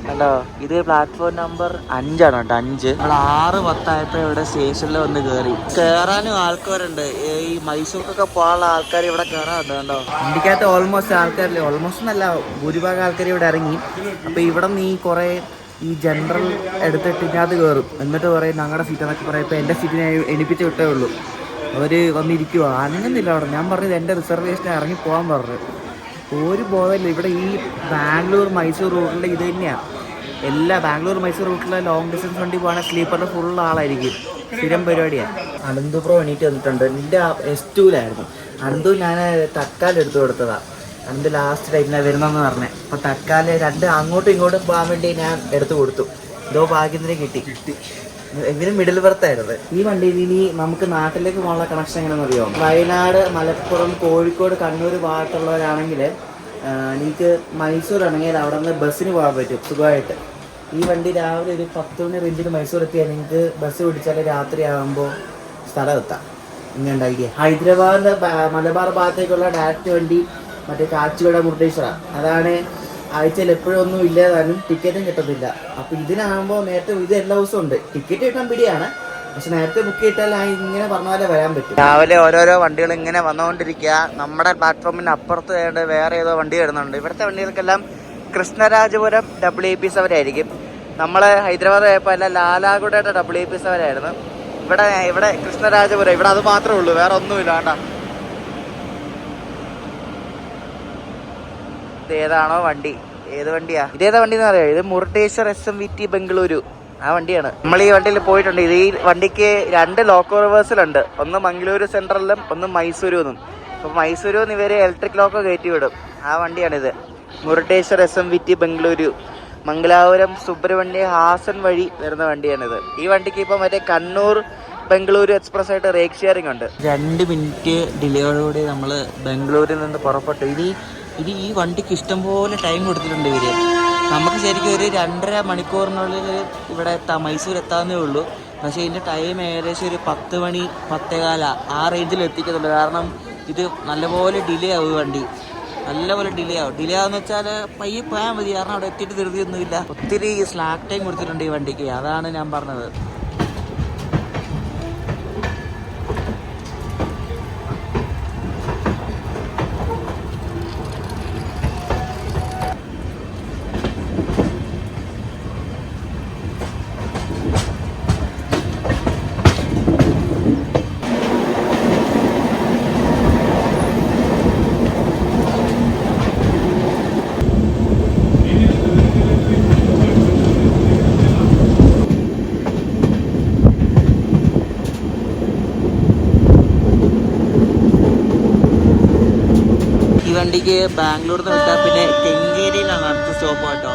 കണ്ടോ, ഇത് പ്ലാറ്റ്ഫോം നമ്പർ 5 ആണ് കേട്ടോ, 5. നമ്മൾ 6:10 ഇവിടെ സ്റ്റേഷനിൽ വന്ന് കയറാനും ആൾക്കാരുണ്ട്. ഈ മൈസൂർക്കൊക്കെ പോകാനുള്ള ആൾക്കാർ ഇവിടെ കയറാറുണ്ട്. കണ്ടോ, വണ്ടിക്കകത്ത് ഓൾമോസ്റ്റ് ആൾക്കാരില്ലേ, ഓൾമോസ്റ്റ് നല്ല ഭൂരിഭാഗം ആൾക്കാർ ഇവിടെ ഇറങ്ങി. അപ്പോൾ ഇവിടെ നിന്ന് ഈ ജനറൽ എടുത്തിട്ട് ഇതിനകത്ത് കയറും. എന്നിട്ട് പറയും ഞങ്ങളുടെ സീറ്റ് എന്നൊക്കെ പറയും. ഇപ്പോൾ എൻ്റെ സീറ്റിനെ എണിപ്പിച്ച് വിട്ടേ ഉള്ളൂ. അവർ വന്നിരിക്കുവോ, അനങ്ങുന്നില്ല അവിടെ. ഞാൻ പറഞ്ഞത് എൻ്റെ റിസർവേഷൻ ഇറങ്ങി പോകാൻ പറഞ്ഞു. ഒരു ബോധമില്ല. ഇവിടെ ഈ ബാംഗ്ലൂർ മൈസൂർ റൂട്ടിൽ ഇത് തന്നെയാണ്. എല്ലാ ബാംഗ്ലൂർ മൈസൂർ റൂട്ടിലെ ലോങ് ഡിസ്റ്റൻസ് വണ്ടി പോകുകയാണെങ്കിൽ സ്ലീപ്പറിൽ ഫുൾ ആളായിരിക്കും. സ്ഥിരം പരിപാടിയാണ്. അനന്തു പ്രോ എണീറ്റ് വന്നിട്ടുണ്ട്. എൻ്റെ S2-ലായിരുന്നു അനന്തു. ഞാൻ തക്കാലം എടുത്തു കൊടുത്തതാണ്. അനന്ത് ലാസ്റ്റ് ടൈമിലാണ് വരുന്നതെന്ന് പറഞ്ഞത്. അപ്പോൾ തക്കാലം 2 അങ്ങോട്ടും ഇങ്ങോട്ടും പോകാൻ വേണ്ടി ഞാൻ എടുത്തു കൊടുത്തു. ഇതോ ഭാഗ്യത്തിന് കിട്ടി. ഇവരും മിഡിൽ ബർത്തായിരുന്നു. ഈ വണ്ടിയിൽ ഇനി നമുക്ക് നാട്ടിലേക്ക് പോകാനുള്ള കണക്ഷൻ എങ്ങനെയാണെന്ന് അറിയാമോ? വയനാട്, മലപ്പുറം, കോഴിക്കോട്, കണ്ണൂർ ഭാഗത്തുള്ളവരാണെങ്കിൽ നിങ്ങൾക്ക് മൈസൂർ ആണെങ്കിൽ അവിടെ നിന്ന് ബസ്സിന് പോകാൻ പറ്റും സുഖമായിട്ട്. ഈ വണ്ടി രാവിലെ ഒരു 10 മണി റേഞ്ചിൽ മൈസൂർ എത്തിയാൽ നിങ്ങൾക്ക് ബസ് പിടിച്ചാൽ രാത്രി ആകുമ്പോൾ സ്ഥലം എത്താം. ഇങ്ങനെ ഐഡിയ. ഹൈദരാബാദ്, മലബാർ ഭാഗത്തേക്കുള്ള ഡയറക്റ്റ് വണ്ടി മറ്റേ കാച്ചിഗുഡ, മുരുടേശ്വര, അതാണ് ആഴ്ചയിൽ എപ്പോഴും ഒന്നും ഇല്ലാതാനും ടിക്കറ്റും കിട്ടത്തില്ല. അപ്പോൾ ഇതിനാകുമ്പോൾ നേരത്തെ ഇത് എല്ലാ ദിവസവും ഉണ്ട്. ടിക്കറ്റ് കിട്ടാൻ പിടിയാണ്, പക്ഷെ നേരത്തെ ബുക്ക് ചെയ്തിട്ടാൽ ഇങ്ങനെ പറഞ്ഞ പോലെ വരാൻ പറ്റും. രാവിലെ ഓരോരോ വണ്ടികൾ ഇങ്ങനെ വന്നുകൊണ്ടിരിക്കുക. നമ്മുടെ പ്ലാറ്റ്ഫോമിന് അപ്പുറത്ത് വേറെ ഏതോ വണ്ടി വരുന്നുണ്ട്. ഇവിടുത്തെ വണ്ടികൾക്കെല്ലാം കൃഷ്ണരാജപുരം WAP7 ആയിരിക്കും. നമ്മൾ ഹൈദരാബാദ് പോയപ്പോൾ അല്ല, ലാലാഗുഡയുടെ WAP7 ആയിരുന്നു. ഇവിടെ കൃഷ്ണരാജപുരം, ഇവിടെ അത് മാത്രമേ ഉള്ളൂ, വേറെ ഒന്നുമില്ല. കേട്ടോ, ഏതാണോ വണ്ടി, ഏത് വണ്ടിയാ ഇതേതാ വണ്ടി എന്ന് അറിയാം? ഇത് മുരുടേശ്വർ SMVT ബംഗളൂരു, ആ വണ്ടിയാണ്. നമ്മൾ ഈ വണ്ടിയിൽ പോയിട്ടുണ്ട്. ഈ വണ്ടിക്ക് 2 ലോക്കോ റിവേഴ്സലുണ്ട്. ഒന്ന് മംഗളൂരു സെൻട്രലിലും ഒന്ന് മൈസൂരുന്നും. അപ്പോൾ മൈസൂരുന്ന് ഇവർ ഇലക്ട്രിക് ലോക്കോ കയറ്റി വിടും. ആ വണ്ടിയാണിത്, മുരുടേശ്വർ SMVT ബംഗളൂരു. മംഗലാപുരം, സുബ്രഹ്മണ്യ, ഹാസൻ വഴി വരുന്ന വണ്ടിയാണിത്. ഈ വണ്ടിക്ക് ഇപ്പോൾ മറ്റേ കണ്ണൂർ ബംഗളൂരു എക്സ്പ്രസ് ആയിട്ട് റേക്ക് ഷെയറിംഗ് ഉണ്ട്. 2 മിനിറ്റ് ഡിലേയോടുകൂടി നമ്മൾ ബംഗളൂരിൽ നിന്ന് പുറപ്പെട്ടു. ഇനി ഈ വണ്ടിക്ക് ഇഷ്ടംപോലെ ടൈം കൊടുത്തിട്ടുണ്ട് ഇവർ. നമുക്ക് ശരിക്കും ഒരു 2.5 മണിക്കൂറിനുള്ളിൽ ഇവിടെ മൈസൂർ എത്താവുന്നേ ഉള്ളൂ. പക്ഷേ ഇതിൻ്റെ ടൈം ഏകദേശം ഒരു 10 മണി 10:15 ആ റേഞ്ചിൽ എത്തിക്കുന്നുള്ളൂ. കാരണം ഇത് നല്ലപോലെ ഡിലേ ആവും. വണ്ടി നല്ലപോലെ ഡിലേ ആവുമെന്ന് വെച്ചാൽ പയ്യെ പോയാൽ മതി. കാരണം അവിടെ എത്തിയിട്ട് ധൃതിയൊന്നുമില്ല. ഒത്തിരി സ്ലാക്ക് ടൈം കൊടുത്തിട്ടുണ്ട് ഈ വണ്ടിക്ക്, അതാണ് ഞാൻ പറഞ്ഞത്. വണ്ടിക്ക് ബാംഗ്ലൂരിൽ നിന്ന് വിട്ടാൽ പിന്നെ കെങ്കേരിയിലാണ് അടുത്ത സ്റ്റോപ്പ് കേട്ടോ.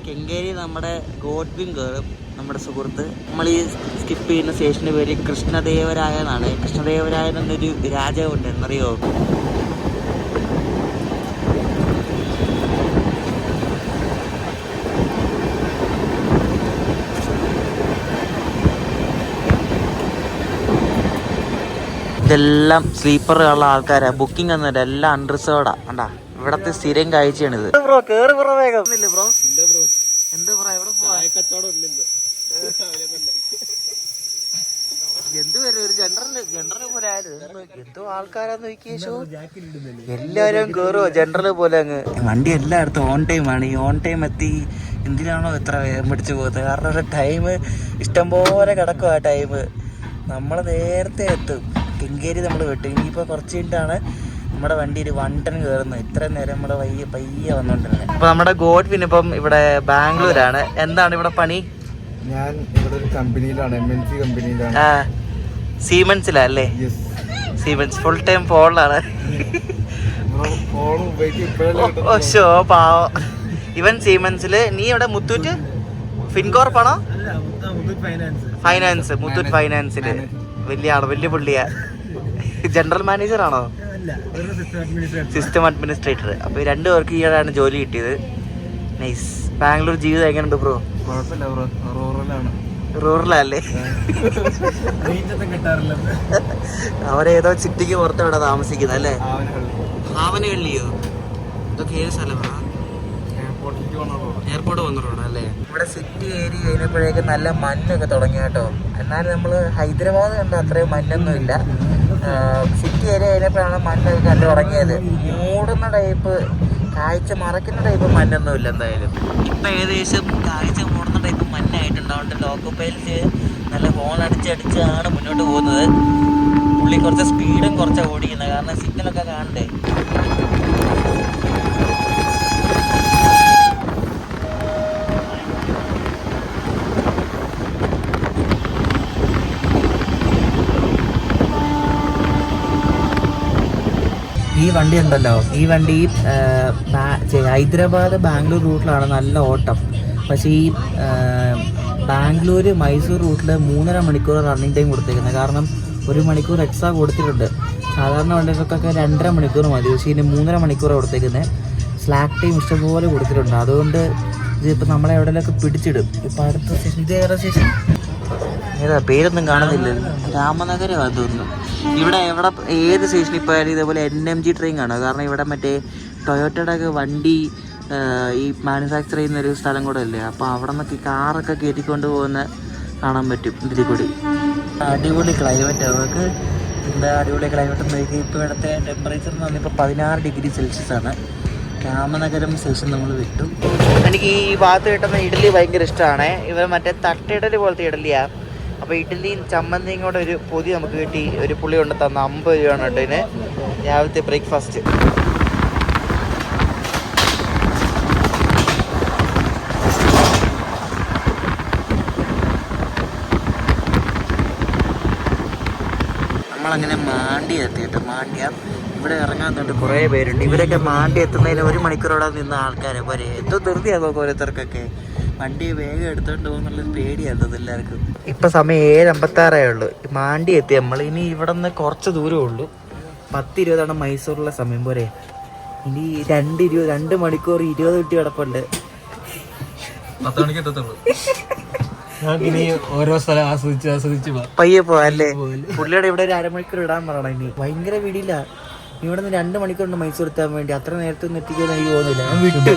കെങ്കേരി നമ്മുടെ ഗോഡ്വിൻ കയറും നമ്മുടെ സുഹൃത്ത്. നമ്മൾ ഈ സ്കിപ്പ് ചെയ്യുന്ന സ്റ്റേഷൻ്റെ പേര് കൃഷ്ണദേവരായ എന്നാണ്. കൃഷ്ണദേവരായ എന്നൊരു രാജാവുണ്ട്, എന്നറിയോ? ഇതെല്ലാം സ്ലീപ്പറുള്ള ആൾക്കാരാണ്. ബുക്കിംഗ് ഒന്നുമില്ല, എല്ലാം അൺറിസർവ്ഡാ. കണ്ടാ, ഇവിടത്തെ സ്ഥിരം കാഴ്ചയാണിത്. ബ്രോ കേറി ബ്രോ, വേഗം ഇല്ല ബ്രോ. എന്ത് ബ്രോ, എവിടെ പോവാ? എന്ത് വരും ഒരു ജനറൽ പോലെ ആയിരുന്നു. എന്തോ ആൾക്കാരാന്ന് നോക്കിയ ഷോ. എല്ലാവരും കേറുവോ ജനറൽ പോലെ അങ്ങ്. വണ്ടി എല്ലായിടത്തും ഓൺ ടൈം ആണ്. ഈ ഓൺ ടൈം എത്തി എന്തിനാണോ ഇത്ര വേഗം പിടിച്ചു പോകുന്നത്? കാരണം ടൈം ഇഷ്ടംപോലെ കിടക്കും. ആ ടൈം നമ്മൾ നേരത്തെ എത്തും. കെങ്കേരി നമ്മൾ വിട്ടു. ഇനിയിപ്പോൾ കുറച്ച് കഴിഞ്ഞിട്ടാണ് നമ്മുടെ വണ്ടി ഒരു 1 ടൺ കയറുന്നത്. ഇത്രയും നേരം നമ്മുടെ പയ്യെ വന്നുകൊണ്ടിരുന്നത്. അപ്പോൾ നമ്മുടെ ഗോഡ്വിൻ ഇപ്പം ഇവിടെ ബാംഗ്ലൂരാണ്. എന്താണ് ഇവിടെ പണി? ഞാൻ ഇവിടെ ഒരു കമ്പനിയിലാണ്, MNC കമ്പനിയിലാണ്. സീമെൻസിലല്ലേ? സീമെൻസ് ഫുൾ ടൈം ഫോണിലാണ്. പാവം. ഇവൻ സീമെൻസില്. നീ ഇവിടെ മുത്തൂറ്റ് ഫിൻകോർപ്പാണോ? ഫൈനാൻസ്, മുത്തൂറ്റ് ഫൈനാൻസില് വലിയ ആള്, വലിയ പുള്ളിയാ. ജനറൽ മാനേജർ ആണോ? System administrator. അപ്പൊ 2 പേർക്ക് ഈയിടെയാണ് ജോലി കിട്ടിയത്. നൈസ്. ബാംഗ്ലൂർ ജീവിതം എങ്ങനെയുണ്ട് ബ്രോ? റൂറലല്ലേ? അവരേതോ ചിട്ടിക്ക് പുറത്ത് ഇവിടെ താമസിക്കുന്നത് അല്ലേ? ആവനഹള്ളിയോ? ഇതൊക്കെ ഏത് സ്ഥലമാണ്? എയർപോർട്ട് വന്ന റോഡല്ലേ? ഇവിടെ സിറ്റി ഏരിയ കഴിഞ്ഞപ്പോഴേക്കും നല്ല മഞ്ഞൊക്കെ തുടങ്ങി കേട്ടോ. എന്നാലും നമ്മൾ ഹൈദരാബാദ് കണ്ട അത്രയും മഞ്ഞൊന്നും ഇല്ല. സിറ്റി ഏരിയ കഴിഞ്ഞപ്പോഴാണ് മഞ്ഞൊക്കെ കണ്ടു തുടങ്ങിയത്. മൂടുന്ന ടൈപ്പ്, കാഴ്ച മറയ്ക്കുന്ന ടൈപ്പ് മഞ്ഞൊന്നും ഇല്ല എന്തായാലും. ഇപ്പം ഏകദേശം കാഴ്ച മൂടുന്ന ടൈപ്പ് മഞ്ഞായിട്ടുണ്ട്. അതുകൊണ്ട് ലോക്കോ പൈലറ്റ് നല്ല ഹോൺ അടിച്ചാണ് മുന്നോട്ട് പോകുന്നത്. പുള്ളി കുറച്ച് സ്പീഡും കുറച്ചാണ് ഓടിക്കുന്നത്, കാരണം സിഗ്നലൊക്കെ കാണണ്ടേ. ഈ വണ്ടി ഉണ്ടല്ലോ, ഈ വണ്ടി ഹൈദരാബാദ് ബാംഗ്ലൂർ റൂട്ടിലാണ് നല്ല ഓട്ടം. പക്ഷേ ഈ ബാംഗ്ലൂർ മൈസൂർ റൂട്ടിൽ 3.5 മണിക്കൂർ റണ്ണിങ് ടൈം കൊടുത്തേക്കുന്നത്. കാരണം 1 മണിക്കൂർ എക്സ്ട്രാ കൊടുത്തിട്ടുണ്ട്. സാധാരണ വണ്ടികൾക്കൊക്കെ 2.5 മണിക്കൂർ മതി. പക്ഷേ ഇതിന് 3.5 മണിക്കൂറാണ് കൊടുത്തേക്കുന്നത്. സ്ലാക്ക് ടൈം ഇഷ്ടംപോലെ കൊടുത്തിട്ടുണ്ട്. അതുകൊണ്ട് ഇതിപ്പോൾ നമ്മളെ എവിടെയൊക്കെ പിടിച്ചിടും. ഇപ്പം അടുത്ത സ്റ്റേഷൻ ഇത് ഏറെ സ്റ്റേഷൻ ഏതാ പേരൊന്നും കാണുന്നില്ല. രാമനഗരമാണ് തോന്നുന്നു. ഇവിടെ എവിടെ ഏത് സ്റ്റേഷനിൽ പോയാലും ഇതേപോലെ NMG ട്രെയിൻ കാണുക. കാരണം ഇവിടെ മറ്റേ ടൊയോട്ടയുടെ ഒക്കെ വണ്ടി ഈ മാനുഫാക്ചർ ചെയ്യുന്നൊരു സ്ഥലം കൂടെ അല്ലേ. അപ്പോൾ അവിടെ നിന്നൊക്കെ കാറൊക്കെ കയറ്റിക്കൊണ്ട് പോകുന്ന കാണാൻ പറ്റും ഇതിൽ കൂടി. അടിപൊളി ക്ലൈമറ്റ്. അവർക്ക് എന്താ അടിപൊളി ക്ലൈമറ്റ് എന്ന് നോക്കി. ഇപ്പോൾ ഇവിടുത്തെ ടെമ്പറേച്ചർ എന്ന് പറഞ്ഞാൽ ഇപ്പോൾ 16 ഡിഗ്രി സെൽഷ്യസ് ആണ്. രാമനഗരം സ്റ്റേഷൻ നമ്മൾ വിട്ടു. എനിക്ക് ഈ ഭാഗത്ത് കിട്ടുന്ന ഇഡ്ഡലി ഭയങ്കര ഇഷ്ടമാണ്. ഇവർ മറ്റേ തട്ടിടലി പോലത്തെ ഇഡ്ഡലിയാണ്. അപ്പോൾ ഇഡ്ഡലിയും ചമ്മന്തിയും കൂടെ ഒരു പൊതി നമുക്ക് കിട്ടി. ഒരു പുള്ളി കൊണ്ട് തന്ന 50 രൂപയാണ് കേട്ടോ ഇതിന് രാവിലത്തെ ബ്രേക്ക്ഫാസ്റ്റ്. നമ്മളങ്ങനെ മാണ്ടി എത്തി കേട്ടോ. മാണ്ടിയ ഇവിടെ ഇറങ്ങാൻ തൊട്ട് കുറേ പേരുണ്ട്. ഇവരൊക്കെ മാണ്ടി എത്തുന്നതിന് 1 മണിക്കൂറോടെ നിന്ന ആൾക്കാരെ പോലെ എന്തോ ധൃതിയാകും ഓരോരുത്തർക്കൊക്കെ. വണ്ടി വേഗം എടുത്തോണ്ട് പോകുന്നുള്ളൊരു പേടിയായിരുന്നു എല്ലാവർക്കും. ഇപ്പം സമയം 7:56 ഉള്ളൂ. മാണ്ടി എത്തി നമ്മൾ. ഇനി ഇവിടെ നിന്ന് കുറച്ച് ദൂരമേ ഉള്ളൂ. 10:20 മൈസൂറിലെ സമയം പോരെ. ഇനി 2 മണിക്കൂർ 20 മിനിറ്റ് കിടപ്പുണ്ട്. 10 മണിക്ക് എത്തത്തുള്ളൂ. ഓരോ സ്ഥലം ആസ്വദിച്ച് പയ്യെ പോവല്ലേ. പുള്ളിയുടെ ഇവിടെ ഒരു 1/2 മണിക്കൂർ ഇടാൻ പറയണം. ഇനി ഭയങ്കര വീടില്ല. ഇവിടെ നിന്ന് 2 മണിക്കൂറുണ്ട് മൈസൂർ എത്താൻ വേണ്ടി. അത്ര നേരത്തെ ഒന്നും എത്തിക്കുമെന്ന് എനിക്ക് തോന്നുന്നില്ല. ഞാൻ വിട്ടു.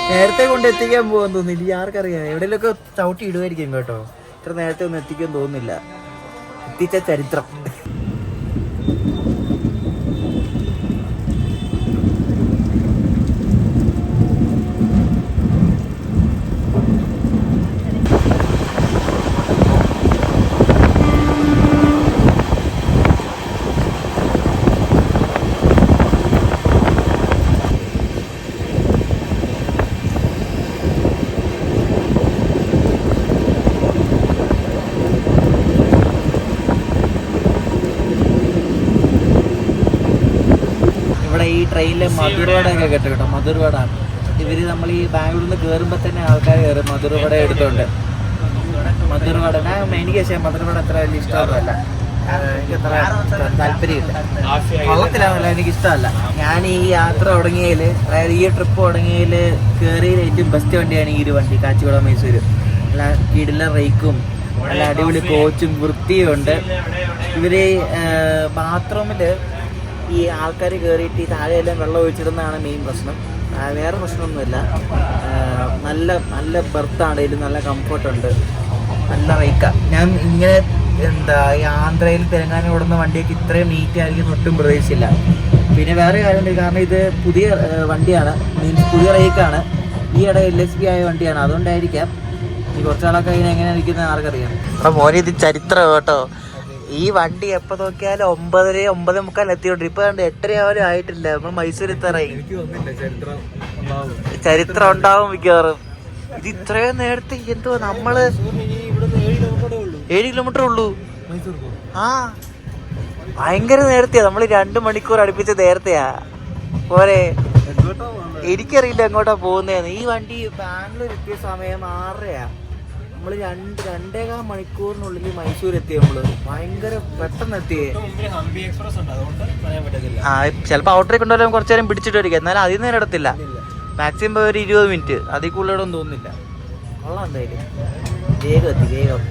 നേരത്തെ കൊണ്ട് എത്തിക്കാൻ പോകാൻ തോന്നുന്നില്ല. ആർക്കറിയാം, എവിടെയെങ്കിലൊക്കെ ചവിട്ടി ഇടുമായിരിക്കും കേട്ടോ. ഇത്ര നേരത്തെ ഒന്നും എത്തിക്കാൻ തോന്നുന്നില്ല. എത്തിച്ച ചരിത്രം. ഈ ട്രെയിനിലെ മധുരവടയൊക്കെ കേട്ടോ കേട്ടോ. മധുരവടാണ് ഇവർ നമ്മൾ ഈ ബാംഗ്ലൂരിൽ നിന്ന് കയറുമ്പോൾ തന്നെ ആൾക്കാർ കയറും മധുരവട എടുത്തോണ്ട്. മധുരവട എനിക്ക് പക്ഷേ മധുരവട അത്ര വലിയ ഇഷ്ടമൊന്നുമല്ല. എനിക്ക് അത്ര താല്പര്യമില്ല. വള്ളത്തിലാവില്ല, എനിക്കിഷ്ടമല്ല. ഞാൻ ഈ യാത്ര തുടങ്ങിയതിൽ, അതായത് ഈ ട്രിപ്പ് തുടങ്ങിയതിൽ കയറിയതിൽ ഏറ്റവും ബെസ്റ്റ് വണ്ടിയാണ് ഈ ഒരു വണ്ടി, കാച്ചിക്കുട മൈസൂർ. നല്ല കിടില റേക്കും നല്ല അടിപൊളി കോച്ചും വൃത്തിയും ഉണ്ട്. ഇവർ ബാത്റൂമിൽ ഈ ആൾക്കാർ കയറിയിട്ട് ഈ താഴെയെല്ലാം വെള്ളം ഒഴിച്ചിടുന്നതാണ് മെയിൻ പ്രശ്നം. വേറെ പ്രശ്നമൊന്നുമില്ല. നല്ല നല്ല ബർത്താണ്, ഇതിൽ നല്ല കംഫർട്ടുണ്ട്, നല്ല റേക്കാണ്. ഞാൻ ഇങ്ങനെ ഈ ആന്ധ്രയിൽ തെലങ്കാന ഓടുന്ന വണ്ടിയൊക്കെ ഇത്രയും നീറ്റ് ആയിരിക്കും ഒട്ടും പ്രതീക്ഷിച്ചില്ല. പിന്നെ വേറെ കാര്യമുണ്ട്, കാരണം ഇത് പുതിയ വണ്ടിയാണ്, മീൻസ് പുതിയ റേക്കാണ്. ഈ ഇട LSP ആയ വണ്ടിയാണ്, അതുകൊണ്ടായിരിക്കാം. ഈ കുറച്ചാളൊക്കെ അതിന് എങ്ങനെ ഇരിക്കുന്നത് ആർക്കറിയാം. അപ്പം മോനെ ഇത് ചരിത്രം കേട്ടോ. ഈ വണ്ടി എപ്പോ നോക്കിയാലും 9:30 9:45 എത്തിയോണ്ട് ഇപ്പൊ 8:30 ആവാനും ആയിട്ടില്ല. നമ്മൾ മൈസൂർ എത്താറായി. ചരിത്രം ഉണ്ടാവും മിക്കവാറും. ഇത് ഇത്രയും നേരത്തെ എന്തോ നമ്മള് 7 കിലോമീറ്റർ ഉള്ളൂ. ആ ഭയങ്കര നേരത്തെയാ. നമ്മള് 2 മണിക്കൂർ അടുപ്പിച്ച് നേരത്തെയാ പോരെ. എനിക്കറിയില്ല എങ്ങോട്ടാ പോകുന്നതെന്ന്. ഈ വണ്ടി ബാംഗ്ലൂർ എത്തിയ സമയം 6:30. നമ്മള് 2.25 മണിക്കൂറിനുള്ളിൽ മൈസൂർ എത്തി. നമ്മള് ഭയങ്കര പെട്ടെന്ന് എത്തിയേ. ആ ചിലപ്പോ ഔട്ടറേക്ക് ഉണ്ടല്ലോ കുറച്ചു നേരം പിടിച്ചിട്ട് വരിക. എന്നാലും അതിൽ നിന്ന് ഇടത്തില്ല. മാക്സിമം ഒരു 20 മിനിറ്റ് അതിൽ കൂടുതലൊന്നും തോന്നുന്നില്ല. കൊള്ളാം എന്തായാലും. വേഗം എത്തി വേഗം.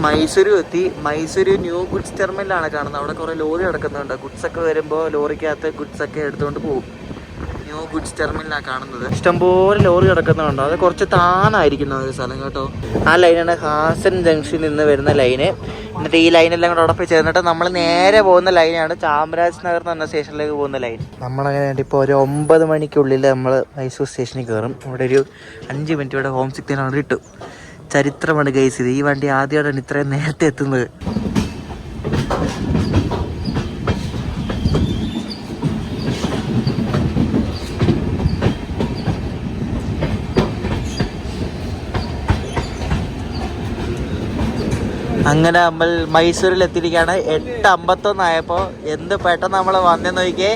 മൈസൂരു എത്തി. മൈസൂര് ന്യൂ ഗുഡ്സ് ടെർമിനലാണ് കാണുന്നത്. അവിടെ കുറേ ലോറി കിടക്കുന്നുണ്ട്. ഗുഡ്സ് ഒക്കെ വരുമ്പോൾ ലോറിക്കകത്ത് ഗുഡ്സ് ഒക്കെ എടുത്തുകൊണ്ട് പോകും. ന്യൂ ഗുഡ്സ് ടെർമിനലാണ് കാണുന്നത്. ഇഷ്ടംപോലെ ലോറി കിടക്കുന്നുണ്ടോ. അത് കുറച്ച് താണായിരിക്കുന്ന ഒരു സ്ഥലം കേട്ടോ. ആ ലൈനാണ് ഹാസൻ ജംഗ്ഷനിൽ നിന്ന് വരുന്ന ലൈന്. എന്നിട്ട് ഈ ലൈനെല്ലാം കൂടെ ഉടപ്പി ചേർന്നിട്ട് നമ്മൾ നേരെ പോകുന്ന ലൈനാണ് ചാമരാജ് നഗർ എന്ന് പറഞ്ഞ സ്റ്റേഷനിലേക്ക് പോകുന്ന ലൈൻ. നമ്മളങ്ങനെ ഇപ്പോൾ ഒരു 9 മണിക്കുള്ളിൽ നമ്മൾ മൈസൂർ സ്റ്റേഷനിൽ കയറും. ഇവിടെ ഒരു 5 മിനിറ്റ് ഇവിടെ ഹോം സിഗ്നൽ അവിടെ ഇട്ടു. ചരിത്രമാണ് ഗൈസ് ഇത്. ഈ വണ്ടി ആദ്യമായിട്ടാണ് ഇത്രയും നേരത്തെ എത്തുന്നത്. അങ്ങനെ നമ്മൾ മൈസൂരിൽ എത്തിയിരിക്കുകയാണ്. 8:51 ആയപ്പോൾ എന്ത് പെട്ടെന്ന് നമ്മൾ വന്നെന്ന് നോക്കിയേ.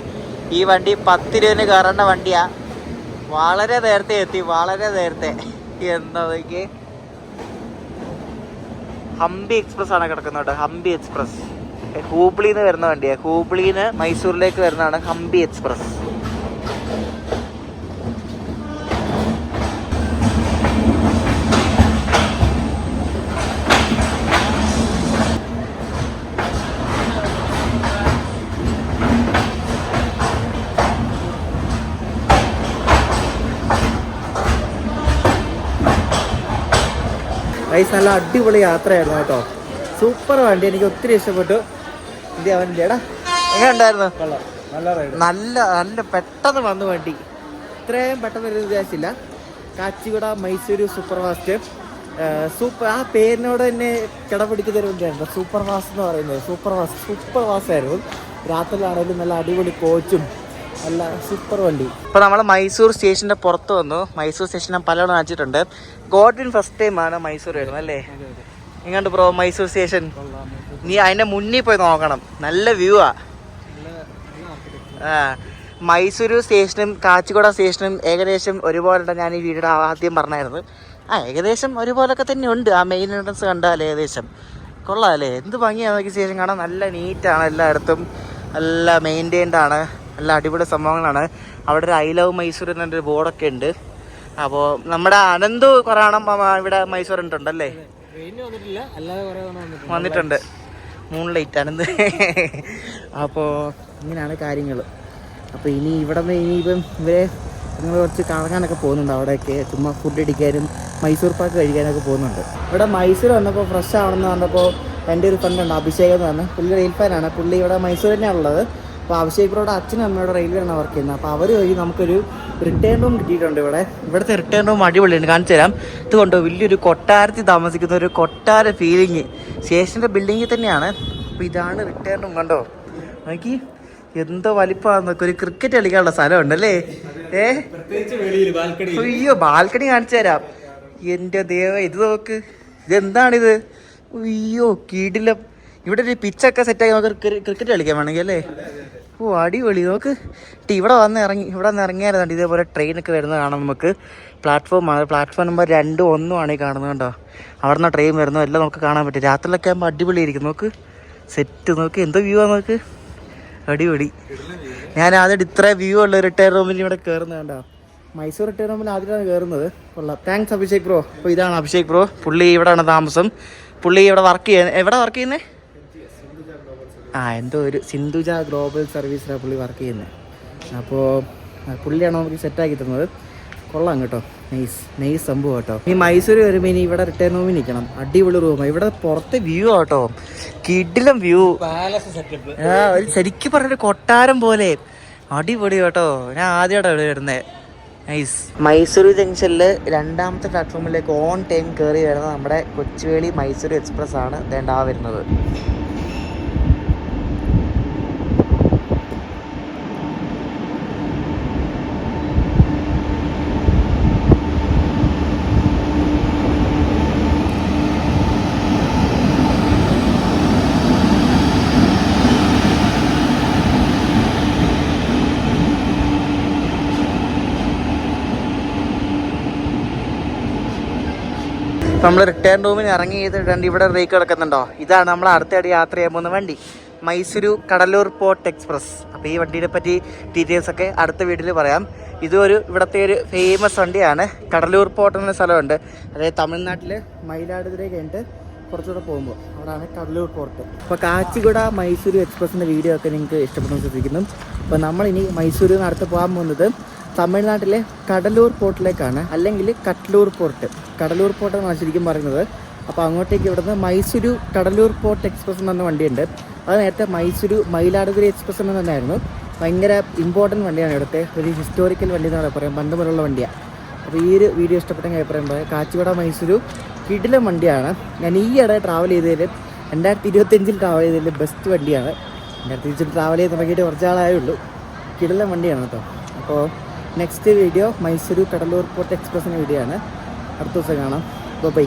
ഈ വണ്ടി 10 രൂപന് കയറേണ്ട വണ്ടിയാ. വളരെ നേരത്തെ എത്തി, വളരെ നേരത്തെ. എന്താ നോക്കിയേ, ഹംപി എക്സ്പ്രസ് ആണ് കിടക്കുന്നത് കേട്ടോ. ഹംപി എക്സ്പ്രസ് ഹൂബ്ലിന്ന് വരുന്ന വണ്ടിയാണ്. ഹൂബ്ലിന്ന് മൈസൂരിലേക്ക് വരുന്നതാണ് ഹംപി എക്സ്പ്രസ്. നല്ല അടിപൊളി യാത്രയായിരുന്നു കേട്ടോ. സൂപ്പർ വണ്ടി, എനിക്ക് ഒത്തിരി ഇഷ്ടപ്പെട്ടു. എന്ത് അവൻ്റെ എടാ എങ്ങനെ ഉണ്ടായിരുന്നു? നല്ല നല്ല പെട്ടെന്ന് വന്നു വണ്ടി. ഇത്രയും പെട്ടെന്ന് ഒരു വിചാരിച്ചില്ല. Kacheguda Mysore super fast. ആ പേരിനോട് തന്നെ കിടപിടിക്കുന്ന ഒരു വണ്ടിയാണ് സൂപ്പർ ഫാസ്റ്റ് എന്ന് പറയുന്നത്. സൂപ്പർ ഫാസ്റ്റ് ആയിരുന്നു. രാത്രിയിലാണെങ്കിലും നല്ല അടിപൊളി കോച്ചും നല്ല സൂപ്പർ വണ്ടി. ഇപ്പോൾ നമ്മൾ മൈസൂർ സ്റ്റേഷൻ്റെ പുറത്ത് വന്നു. മൈസൂർ സ്റ്റേഷൻ ഞാൻ പലവണ കാണിച്ചിട്ടുണ്ട്. ഗോഡ്വിൻ ഫസ്റ്റ് ടൈമാണ് മൈസൂർ വരുന്നത് അല്ലേ? ഇങ്ങോട്ട് ബ്രോ മൈസൂർ സ്റ്റേഷൻ നീ അതിൻ്റെ മുന്നിൽ പോയി നോക്കണം. നല്ല വ്യൂ ആ. മൈസൂരു സ്റ്റേഷനും കാച്ചിഗുഡ സ്റ്റേഷനും ഏകദേശം ഒരുപോലെ ഞാൻ ഈ വീഡിയോയുടെ ആദ്യം പറഞ്ഞായിരുന്നു. ഏകദേശം ഒരുപോലൊക്കെ തന്നെ ഉണ്ട്. ആ മെയിൻ എൻട്രൻസ് കണ്ടാൽ ഏകദേശം കൊള്ളാം അല്ലേ? എന്ത് ഭംഗിയാണ് നമുക്ക് സ്റ്റേഷൻ കാണാൻ. നല്ല നീറ്റാണ്, എല്ലായിടത്തും നല്ല മെയിൻറ്റെയിൻഡ് ആണ്, നല്ല അടിപൊളി സംഭവങ്ങളാണ്. അവിടെ ഒരു ഐ ലവ് മൈസൂർ എന്നൊരു ബോർഡൊക്കെ ഉണ്ട്. അപ്പോൾ നമ്മുടെ അനന്ത് കുറേ ഇവിടെ മൈസൂർ ഉണ്ടല്ലേ? വന്നിട്ടുണ്ട് മൂൺലൈറ്റ് അനന്ത്. അപ്പോൾ ഇങ്ങനെയാണ് കാര്യങ്ങൾ. അപ്പോൾ ഇനി ഇവിടെ നിന്ന് ഇനിയിപ്പം ഇവരെ നിങ്ങൾ കുറച്ച് കറങ്ങാനൊക്കെ പോകുന്നുണ്ട്. അവിടെയൊക്കെ ചുമ്മാ ഫുഡ് അടിക്കാനും മൈസൂർ പാക്ക് കഴിക്കാനൊക്കെ പോകുന്നുണ്ട്. ഇവിടെ മൈസൂർ വന്നപ്പോൾ ഫ്രഷ് ആവണമെന്ന് പറഞ്ഞപ്പോൾ എൻ്റെ ഒരു ഫ്രണ്ട് ഉണ്ട് അഭിഷേക് എന്ന് പറഞ്ഞാൽ. പുള്ളി റെയിൽ ഫാനാണ്. പുള്ളി ഇവിടെ മൈസൂർ തന്നെയാണ് ഉള്ളത്. അപ്പോൾ അഭിഷേക് ബ്രോയുടെ അച്ഛനും അമ്മയുടെ റെയിൽവേയാണ് വർക്ക് ചെയ്യുന്നത്. അപ്പോൾ അവർ വഴി നമുക്കൊരു റിട്ടേൺ റൂം കിട്ടിയിട്ടുണ്ട്. ഇവിടുത്തെ റിട്ടേൺ റൂം അടിപൊളിയാണ്, കാണിച്ചു തരാം. ഇതുകൊണ്ടോ വലിയൊരു കൊട്ടാരത്തിൽ താമസിക്കുന്ന ഒരു കൊട്ടാര ഫീലിങ്. സ്റ്റേഷൻ്റെ ബിൽഡിങ്ങിൽ തന്നെയാണ്. അപ്പോൾ ഇതാണ് റിട്ടേൺ റൂം. കണ്ടോ നോക്കി എന്തോ വലിപ്പമാണെന്നൊക്കെ. ഒരു ക്രിക്കറ്റ് കളിക്കാനുള്ള സ്ഥലം ഉണ്ടല്ലേ? അയ്യോ ബാൽക്കണി കാണിച്ചു തരാം. എൻ്റെ ദൈവം ഇത് നോക്ക്. ഇതെന്താണിത്? അയ്യോ കീടിലം. ഇവിടെ ഒരു പിച്ചൊക്കെ സെറ്റാക്കി നമുക്ക് ക്രിക്കറ്റ് കളിക്കാൻ വേണമെങ്കിൽ അല്ലേ? ഓ അടിപൊളി. നോക്ക് ഇവിടെ വന്ന് ഇറങ്ങിയായിരുന്നു ഇതേപോലെ ട്രെയിനൊക്കെ വരുന്നത് കാണാം നമുക്ക്. പ്ലാറ്റ്ഫോമാണ്, പ്ലാറ്റ്ഫോം നമ്പർ 2, 1 ഈ കാണുന്നത് കണ്ടോ. അവിടെ നിന്ന് ട്രെയിൻ വരുന്നത് എല്ലാം നമുക്ക് കാണാൻ പറ്റും. രാത്രിയിലൊക്കെ ആകുമ്പോൾ അടിപൊളിയായിരിക്കും. നോക്ക് സെറ്റ്, നോക്ക് എന്തോ വ്യൂ ആണ് നോക്ക്, അടിപൊളി. ഞാൻ ആദ്യം ഇത്ര വ്യൂ ഉള്ള റിട്ടയർ റൂമിൽ ഇവിടെ കയറുന്നത് കണ്ടോ. മൈസൂർ റിട്ടയർ റൂമിൽ ആദ്യമാണ് കയറുന്നത്. കൊള്ളാം. Thanks Abhishek bro. അപ്പോൾ ഇതാണ് അഭിഷേക് ബ്രോ. പുള്ളി ഇവിടെയാണ് താമസം. പുള്ളി ഇവിടെ വർക്ക് ചെയ്യുന്നത്. എവിടെ വർക്ക് ചെയ്യുന്നത്? എന്തോ ഒരു സിന്ധുജ ഗ്ലോബൽ സർവീസിലാണ് പുള്ളി വർക്ക് ചെയ്യുന്നത്. അപ്പോൾ പുള്ളിയാണ് നമുക്ക് സെറ്റാക്കി തന്നത്. കൊള്ളാം കേട്ടോ. നൈസ് സംഭവം കേട്ടോ. ഈ മൈസൂർ വരുമ്പോൾ ഇനി ഇവിടെ റിട്ടയർ റൂമിൽ നിൽക്കണം. അടിപൊളി റൂമാണ്. ഇവിടെ പുറത്തെ വ്യൂ ആട്ടോ, കിടിലം വ്യൂ. ഒരു ശരിക്കും പറഞ്ഞൊരു കൊട്ടാരം പോലെ അടിപൊളി കേട്ടോ. ഞാൻ ആദ്യമായിട്ടാണ് ഇവിടെ വരുന്നത്. നൈസ്. മൈസൂർ ജംഗ്ഷനിൽ 2ാമത്തെ പ്ലാറ്റ്ഫോമിലേക്ക് ഓൺ ടൈം കയറി വരുന്നത് നമ്മുടെ കൊച്ചുവേളി മൈസൂർ എക്സ്പ്രസ് ആണ്. വേണ്ട വരുന്നത്. നമ്മൾ റിട്ടേൺ റൂമിന് ഇറങ്ങി ചെയ്തിട്ടുണ്ട്. ഇവിടെ ബ്രേക്ക് കിടക്കുന്നുണ്ടോ? ഇതാണ് നമ്മൾ അടുത്തടി യാത്ര ചെയ്യാൻ പോകുന്ന വണ്ടി, മൈസൂരു കടലൂർ പോർട്ട് എക്സ്പ്രസ്. അപ്പോൾ ഈ വണ്ടിയെ പറ്റി ഡീറ്റെയിൽസ് ഒക്കെ അടുത്ത വീഡിയോയിൽ പറയാം. ഇവിടുത്തെ ഒരു ഫേമസ് വണ്ടിയാണ്. കടലൂർ പോർട്ട് എന്ന സ്ഥലമുണ്ട്, അതായത് തമിഴ്നാട്ടിൽ മയിലാടുതുറ കഴിഞ്ഞിട്ട് കുറച്ചുകൂടെ പോകുമ്പോൾ അവിടെയാണ് കടലൂർ പോർട്ട്. അപ്പോൾ കാച്ചിഗുഡ മൈസൂരു എക്സ്പ്രസിൻ്റെ വീഡിയോ ഒക്കെ നിങ്ങൾക്ക് ഇഷ്ടപ്പെടുന്നു ശ്രദ്ധിക്കുന്നു. അപ്പോൾ നമ്മളിനി മൈസൂരിൽ നിന്ന് അടുത്ത് പോകാൻ പോകുന്നത് തമിഴ്നാട്ടിലെ കടലൂർ പോർട്ടിലേക്കാണ്, അല്ലെങ്കിൽ കട്ലൂർ പോർട്ട്. കടലൂർ പോർട്ടാണ് ശരിക്കും പറയുന്നത്. അപ്പോൾ അങ്ങോട്ടേക്ക് ഇവിടുന്ന് മൈസൂരു കടലൂർ പോർട്ട് എക്സ്പ്രസ് എന്ന് പറഞ്ഞ വണ്ടിയുണ്ട്. അത് നേരത്തെ മൈസൂരു മയിലാടുതുറ എക്സ്പ്രസ് എന്ന് തന്നെയായിരുന്നു. ഭയങ്കര ഇമ്പോർട്ടൻറ്റ് വണ്ടിയാണ്. ഇവിടുത്തെ ഒരു ഹിസ്റ്റോറിക്കൽ വണ്ടി എന്നാണ് പറയാം, പണ്ട് മുതലുള്ള വണ്ടിയാണ്. അപ്പോൾ ഈ ഒരു വീഡിയോ ഇഷ്ടപ്പെട്ടെങ്കിൽ അഭിപ്രായം പറയാം. കാച്ചിഗുഡ മൈസൂരു കിടിലം വണ്ടിയാണ്. ഞാൻ ഈയിടെ ട്രാവൽ ചെയ്തതിൽ 2025 ട്രാവൽ ചെയ്തതിൽ ബെസ്റ്റ് വണ്ടിയാണ്. 2025 ട്രാവൽ ചെയ്ത് തുടങ്ങിയിട്ട് കുറച്ചാളായുള്ളൂ. കിടിലം വണ്ടിയാണ് കേട്ടോ. അപ്പോൾ next video Mysuru Cuddalore port എക്സ്പ്രസിൻ്റെ വീഡിയോ ആണ്. അടുത്ത ദിവസം കാണാം. ബൈ.